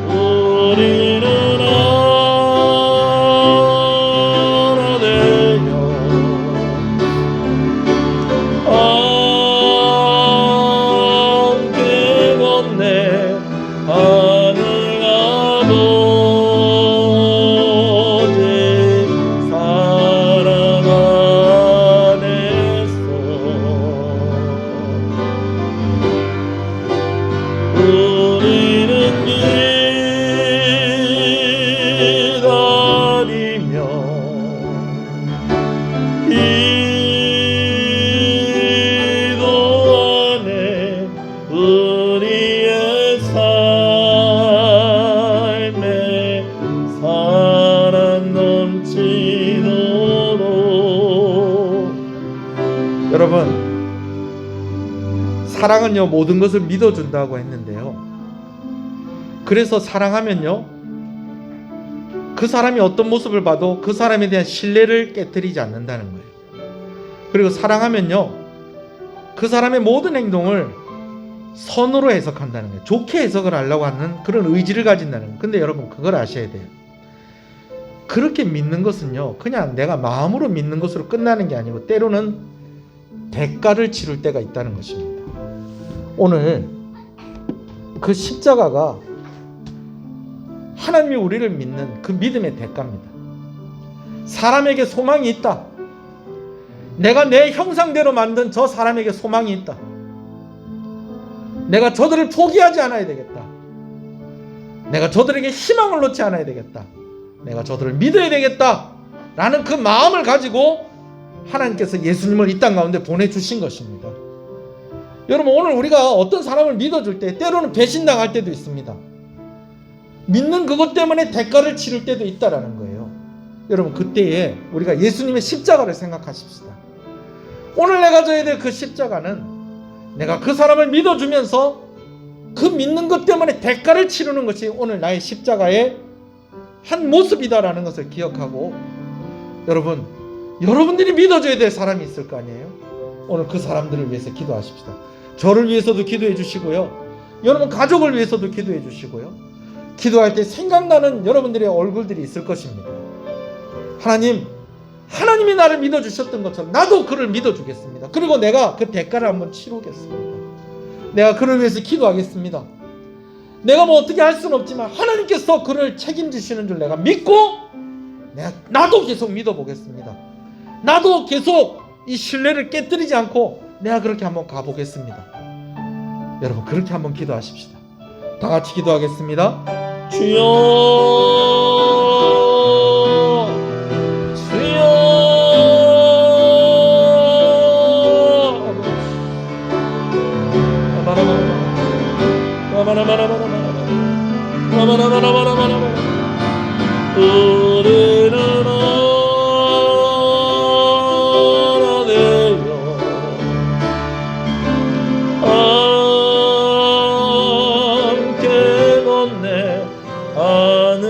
우리는 하나 되어 함께 걷네 하늘 아버지 사랑 안에서 우리는 기다리며 기도 안에 우리의 삶에 사랑 넘치도록. 여러분, 사랑은요 모든 것을 믿어준다고 했는데요. 그래서 사랑하면요 그 사람이 어떤 모습을 봐도 그 사람에 대한 신뢰를 깨트리지 않는다는 거예요. 그리고 사랑하면요 그 사람의 모든 행동을 선으로 해석한다는 거예요. 좋게 해석을 하려고 하는 그런 의지를 가진다는 거예요. 근데 여러분 그걸 아셔야 돼요. 그렇게 믿는 것은요 그냥 내가 마음으로 믿는 것으로 끝나는 게 아니고 때로는 대가를 치를 때가 있다는 것입니다. 오늘 그 십자가가 하나님이 우리를 믿는 그 믿음의 대가입니다. 사람에게 소망이 있다. 내가 내 형상대로 만든 저 사람에게 소망이 있다. 내가 저들을 포기하지 않아야 되겠다. 내가 저들에게 희망을 놓지 않아야 되겠다. 내가 저들을 믿어야 되겠다 라는 그 마음을 가지고 하나님께서 예수님을 이 땅 가운데 보내주신 것입니다. 여러분, 오늘 우리가 어떤 사람을 믿어줄 때 때로는 배신당할 때도 있습니다. 믿는 그것 때문에 대가를 치를 때도 있다라는 거예요. 여러분, 그때에 우리가 예수님의 십자가를 생각하십시다. 오늘 내가 져야 될 그 십자가는 내가 그 사람을 믿어주면서 그 믿는 것 때문에 대가를 치르는 것이 오늘 나의 십자가의 한 모습이다라는 것을 기억하고, 여러분들이 믿어줘야 될 사람이 있을 거 아니에요? 오늘 그 사람들을 위해서 기도하십시다. 저를 위해서도 기도해 주시고요. 여러분 가족을 위해서도 기도해 주시고요. 기도할 때 생각나는 여러분들의 얼굴들이 있을 것입니다. 하나님이 나를 믿어주셨던 것처럼 나도 그를 믿어주겠습니다. 그리고 내가 그 대가를 한번 치르겠습니다. 내가 그를 위해서 기도하겠습니다. 내가 뭐 어떻게 할 수는 없지만 하나님께서 그를 책임지시는 줄 내가 믿고 나도 계속 믿어보겠습니다. 나도 계속 이 신뢰를 깨뜨리지 않고 내가 그렇게 한번 가보겠습니다. 여러분 그렇게 한번 기도하십시다. 다 같이 기도하겠습니다. 주여 우리는 하나 되어 함께 걷네 하늘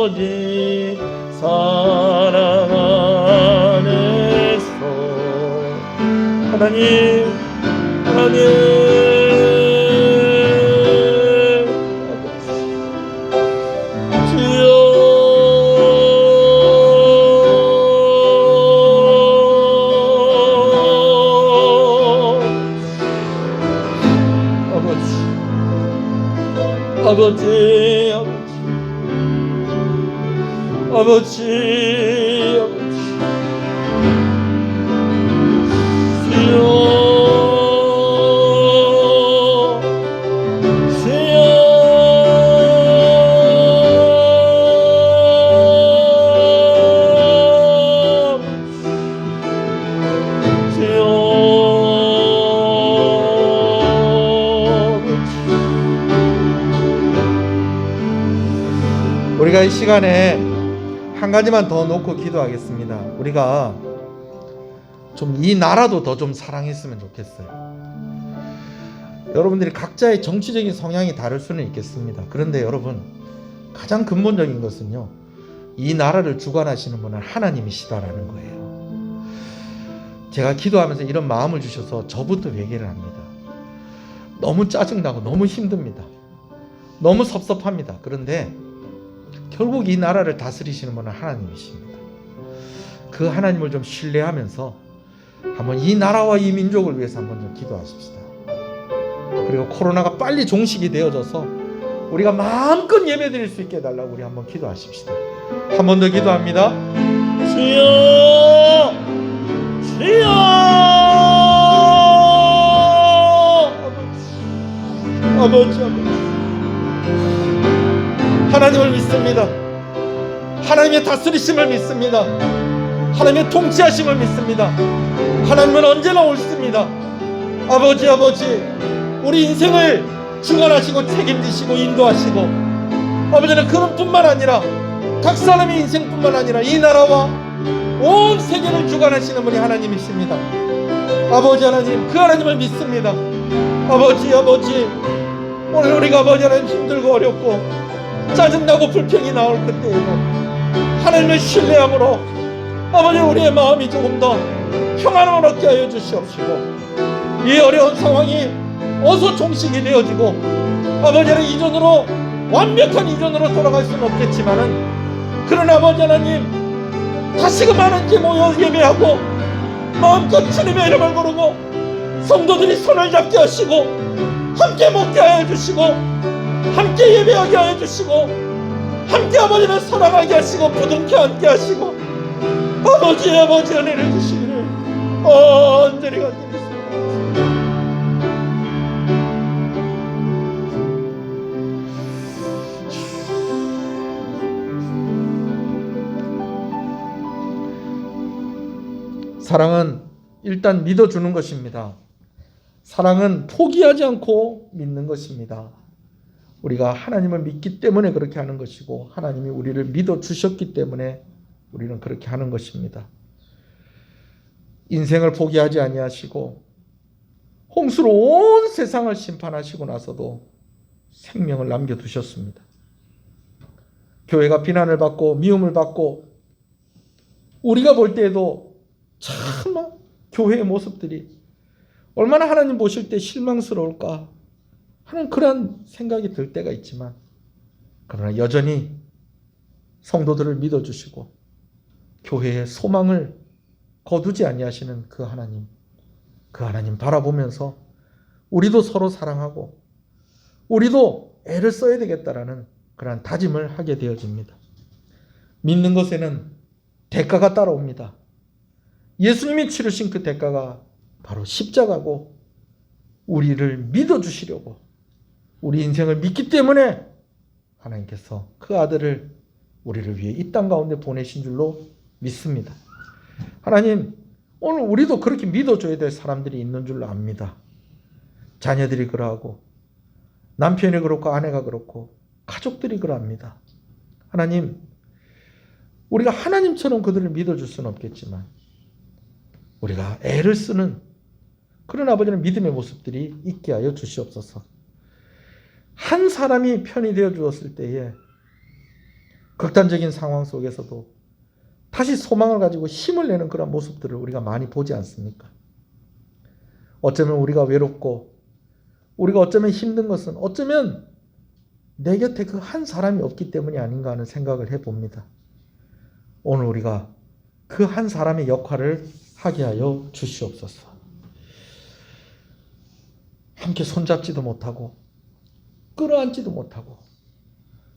아버지 사랑 안에서 하나님 아버지 우리가 이 시간에 한 가지만 더 놓고 기도하겠습니다. 우리가 좀 이 나라도 더 좀 사랑했으면 좋겠어요. 여러분들이 각자의 정치적인 성향이 다를 수는 있겠습니다. 그런데 여러분 가장 근본적인 것은요, 이 나라를 주관하시는 분은 하나님이시다라는 거예요. 제가 기도하면서 이런 마음을 주셔서 저부터 회개를 합니다. 너무 짜증나고 너무 힘듭니다. 너무 섭섭합니다. 그런데 결국 이 나라를 다스리시는 분은 하나님이십니다. 그 하나님을 좀 신뢰하면서 한번 이 나라와 이 민족을 위해서 한번 좀 기도하십시다. 그리고 코로나가 빨리 종식이 되어져서 우리가 마음껏 예배드릴 수 있게 해달라고 우리 한번 기도하십시다. 한 번 더 기도합니다. 주여 주여 아버지 하나님을 믿습니다. 하나님의 다스리심을 믿습니다. 하나님의 통치하심을 믿습니다. 하나님은 언제나 옳습니다. 아버지 우리 인생을 주관하시고 책임지시고 인도하시고 아버지는 그런 뿐만 아니라 각 사람의 인생뿐만 아니라 이 나라와 온 세계를 주관하시는 분이 하나님이십니다. 아버지 하나님, 그 하나님을 믿습니다. 아버지 오늘 우리가 아버지 하나님 힘들고 어렵고 짜증나고 불평이 나올 그때에도 하나님을 신뢰함으로 아버지 우리의 마음이 조금 더 평안을 얻게 하여 주시옵시고 이 어려운 상황이 어서 종식이 되어지고 아버지는 이전으로 완벽한 이전으로 돌아갈 수는 없겠지만은 그러나 아버지 하나님 다시금 하나님께 모여 예배하고 마음껏 주님의 이름을 부르고 성도들이 손을 잡게 하시고 함께 먹게 하여 주시고 함께 예배하게 하여 주시고 함께 아버지를 사랑하게 하시고 부둥켜 안게 하시고 아버지 은혜를 주시기를 언제리 간절히 사랑은 일단 믿어주는 것입니다. 사랑은 포기하지 않고 믿는 것입니다. 우리가 하나님을 믿기 때문에 그렇게 하는 것이고 하나님이 우리를 믿어주셨기 때문에 우리는 그렇게 하는 것입니다. 인생을 포기하지 아니하시고 홍수로 온 세상을 심판하시고 나서도 생명을 남겨두셨습니다. 교회가 비난을 받고 미움을 받고 우리가 볼 때에도 참 교회의 모습들이 얼마나 하나님 보실 때 실망스러울까 하는 그런 생각이 들 때가 있지만, 그러나 여전히 성도들을 믿어주시고 교회의 소망을 거두지 아니하시는 그 하나님 바라보면서 우리도 서로 사랑하고 우리도 애를 써야 되겠다라는 그러한 다짐을 하게 되어집니다. 믿는 것에는 대가가 따라옵니다. 예수님이 치르신 그 대가가 바로 십자가고, 우리를 믿어주시려고 우리 인생을 믿기 때문에 하나님께서 그 아들을 우리를 위해 이 땅 가운데 보내신 줄로 믿습니다. 하나님, 오늘 우리도 그렇게 믿어줘야 될 사람들이 있는 줄로 압니다. 자녀들이 그러하고, 남편이 그렇고, 아내가 그렇고, 가족들이 그러합니다. 하나님, 우리가 하나님처럼 그들을 믿어줄 수는 없겠지만 우리가 애를 쓰는 그런 아버지는 믿음의 모습들이 있게 하여 주시옵소서. 한 사람이 편이 되어 주었을 때에 극단적인 상황 속에서도 다시 소망을 가지고 힘을 내는 그런 모습들을 우리가 많이 보지 않습니까? 어쩌면 우리가 외롭고 우리가 어쩌면 힘든 것은 어쩌면 내 곁에 그 한 사람이 없기 때문이 아닌가 하는 생각을 해봅니다. 오늘 우리가 그 한 사람의 역할을 하게 하여 주시옵소서. 함께 손잡지도 못하고 끌어안지도 못하고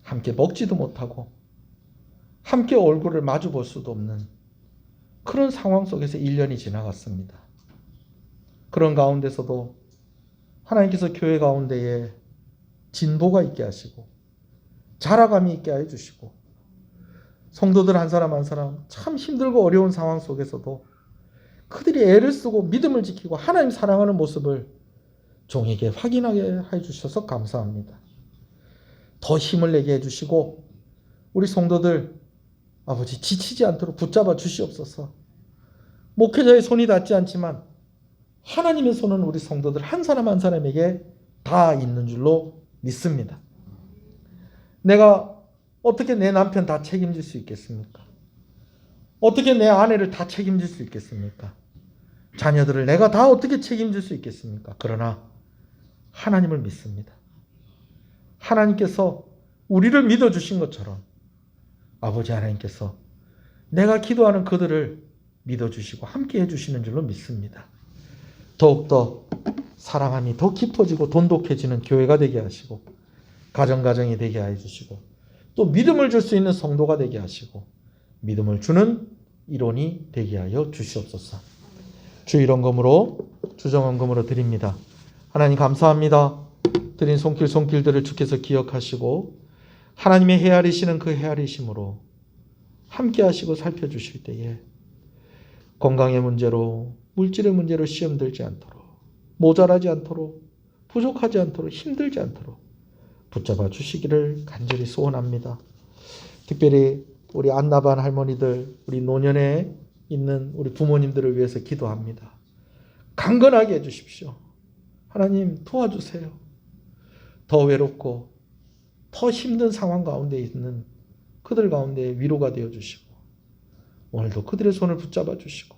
함께 먹지도 못하고 함께 얼굴을 마주 볼 수도 없는 그런 상황 속에서 1년이 지나갔습니다. 그런 가운데서도 하나님께서 교회 가운데에 진보가 있게 하시고 자라감이 있게 하여 주시고, 성도들 한 사람 한 사람 참 힘들고 어려운 상황 속에서도 그들이 애를 쓰고 믿음을 지키고 하나님 사랑하는 모습을 종에게 확인하게 해주셔서 감사합니다. 더 힘을 내게 해주시고 우리 성도들 아버지 지치지 않도록 붙잡아 주시옵소서. 목회자의 손이 닿지 않지만 하나님의 손은 우리 성도들 한 사람 한 사람에게 다 있는 줄로 믿습니다. 내가 어떻게 내 남편 다 책임질 수 있겠습니까? 어떻게 내 아내를 다 책임질 수 있겠습니까? 자녀들을 내가 다 어떻게 책임질 수 있겠습니까? 그러나 하나님을 믿습니다. 하나님께서 우리를 믿어주신 것처럼 아버지 하나님께서 내가 기도하는 그들을 믿어주시고 함께 해주시는 줄로 믿습니다. 더욱더 사랑함이 더 깊어지고 돈독해지는 교회가 되게 하시고 가정이 되게 해주시고 또 믿음을 줄 수 있는 성도가 되게 하시고 믿음을 주는 일원이 되게 하여 주시옵소서. 주 일원금으로 주정원금으로 드립니다. 하나님 감사합니다. 드린 손길들을 주께서 기억하시고 하나님의 헤아리시는 그 헤아리심으로 함께 하시고 살펴주실 때에 건강의 문제로 물질의 문제로 시험 들지 않도록, 모자라지 않도록, 부족하지 않도록, 힘들지 않도록 붙잡아 주시기를 간절히 소원합니다. 특별히 우리 안나반 할머니들, 우리 노년에 있는 우리 부모님들을 위해서 기도합니다. 강건하게 해주십시오. 하나님 도와주세요. 더 외롭고 더 힘든 상황 가운데 있는 그들 가운데 위로가 되어주시고 오늘도 그들의 손을 붙잡아 주시고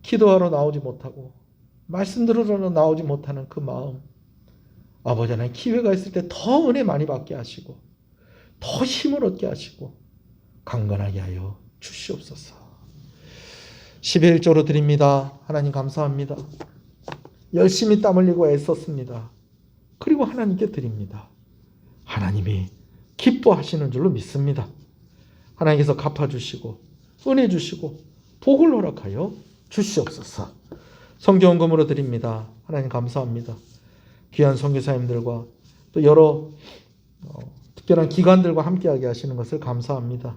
기도하러 나오지 못하고 말씀 들으러 나오지 못하는 그 마음, 아버지 하나님 기회가 있을 때 더 은혜 많이 받게 하시고 더 힘을 얻게 하시고 강건하게 하여 주시옵소서. 11조로 드립니다. 하나님 감사합니다. 열심히 땀 흘리고 애썼습니다. 그리고 하나님께 드립니다. 하나님이 기뻐하시는 줄로 믿습니다. 하나님께서 갚아주시고 은혜 주시고 복을 허락하여 주시옵소서. 성경금으로 드립니다. 하나님 감사합니다. 귀한 선교사님들과 또 여러 특별한 기관들과 함께하게 하시는 것을 감사합니다.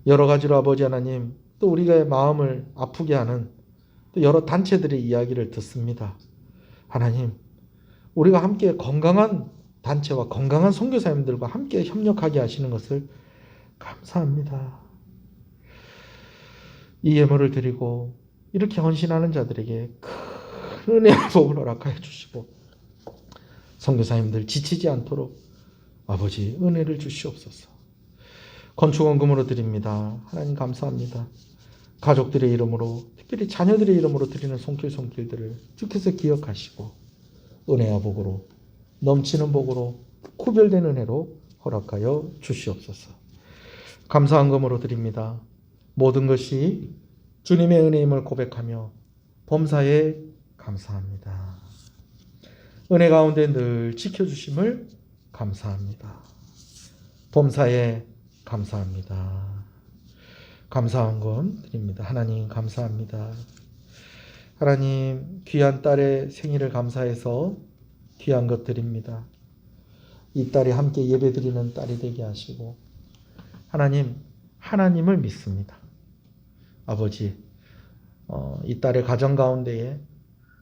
여러 가지로 아버지 하나님 또 우리가 마음을 아프게 하는 또 여러 단체들의 이야기를 듣습니다. 하나님 우리가 함께 건강한 단체와 건강한 선교사님들과 함께 협력하게 하시는 것을 감사합니다. 이 예물을 드리고 이렇게 헌신하는 자들에게 큰 은혜와 복을 허락하여 주시고 선교사님들 지치지 않도록 아버지 은혜를 주시옵소서. 건축원금으로 드립니다. 하나님 감사합니다. 가족들의 이름으로, 특별히 자녀들의 이름으로 드리는 손길들을 주께서 기억하시고 은혜와 복으로, 넘치는 복으로, 구별된 은혜로 허락하여 주시옵소서. 감사한 금으로 드립니다. 모든 것이 주님의 은혜임을 고백하며 범사에 감사합니다. 은혜 가운데 늘 지켜주심을 감사합니다. 범사에 감사합니다. 감사한 금 드립니다. 하나님 감사합니다. 하나님 귀한 딸의 생일을 감사해서 귀한 것 드립니다. 이 딸이 함께 예배드리는 딸이 되게 하시고 하나님을 믿습니다. 아버지 이 딸의 가정 가운데에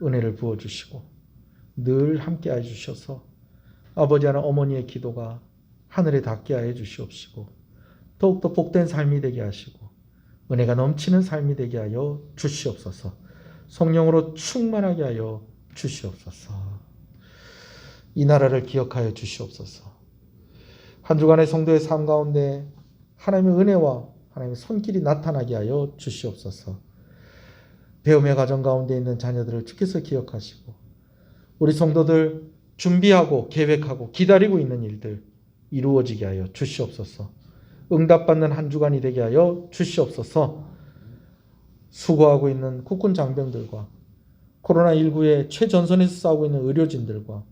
은혜를 부어주시고 늘 함께 해주셔서 아버지 하나 어머니의 기도가 하늘에 닿게 하여 주시옵시고 더욱더 복된 삶이 되게 하시고 은혜가 넘치는 삶이 되게 하여 주시옵소서. 성령으로 충만하게 하여 주시옵소서. 이 나라를 기억하여 주시옵소서. 한 주간의 성도의 삶 가운데 하나님의 은혜와 하나님의 손길이 나타나게 하여 주시옵소서. 배움의 과정 가운데 있는 자녀들을 주께서 기억하시고 우리 성도들 준비하고 계획하고 기다리고 있는 일들 이루어지게 하여 주시옵소서. 응답받는 한 주간이 되게 하여 주시옵소서. 수고하고 있는 국군 장병들과 코로나19의 최전선에서 싸우고 있는 의료진들과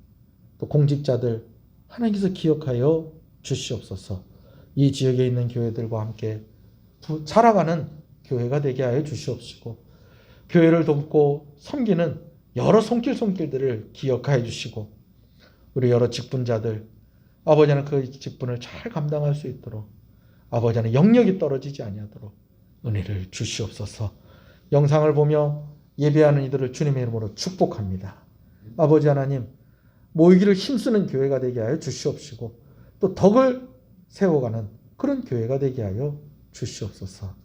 또 공직자들 하나님께서 기억하여 주시옵소서. 이 지역에 있는 교회들과 함께 살아가는 교회가 되게 하여 주시옵시고 교회를 돕고 섬기는 여러 손길들을 기억하여 주시고 우리 여러 직분자들 아버지 하나님 그 직분을 잘 감당할 수 있도록 아버지 하나님 영역이 떨어지지 아니하도록 은혜를 주시옵소서. 영상을 보며 예배하는 이들을 주님의 이름으로 축복합니다. 아버지 하나님 모이기를 힘쓰는 교회가 되게 하여 주시옵시고 또 덕을 세워가는 그런 교회가 되게 하여 주시옵소서.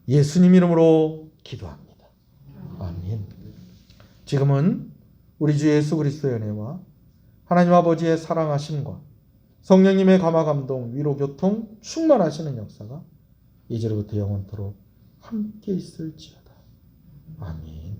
예수님 이름으로 기도합니다. 아멘. 지금은 우리 주 예수 그리스도의 은혜와 하나님 아버지의 사랑하심과 성령님의 감화 감동 위로 교통 충만하시는 역사가 이제로부터 영원토록 함께 있을지어다. 아멘.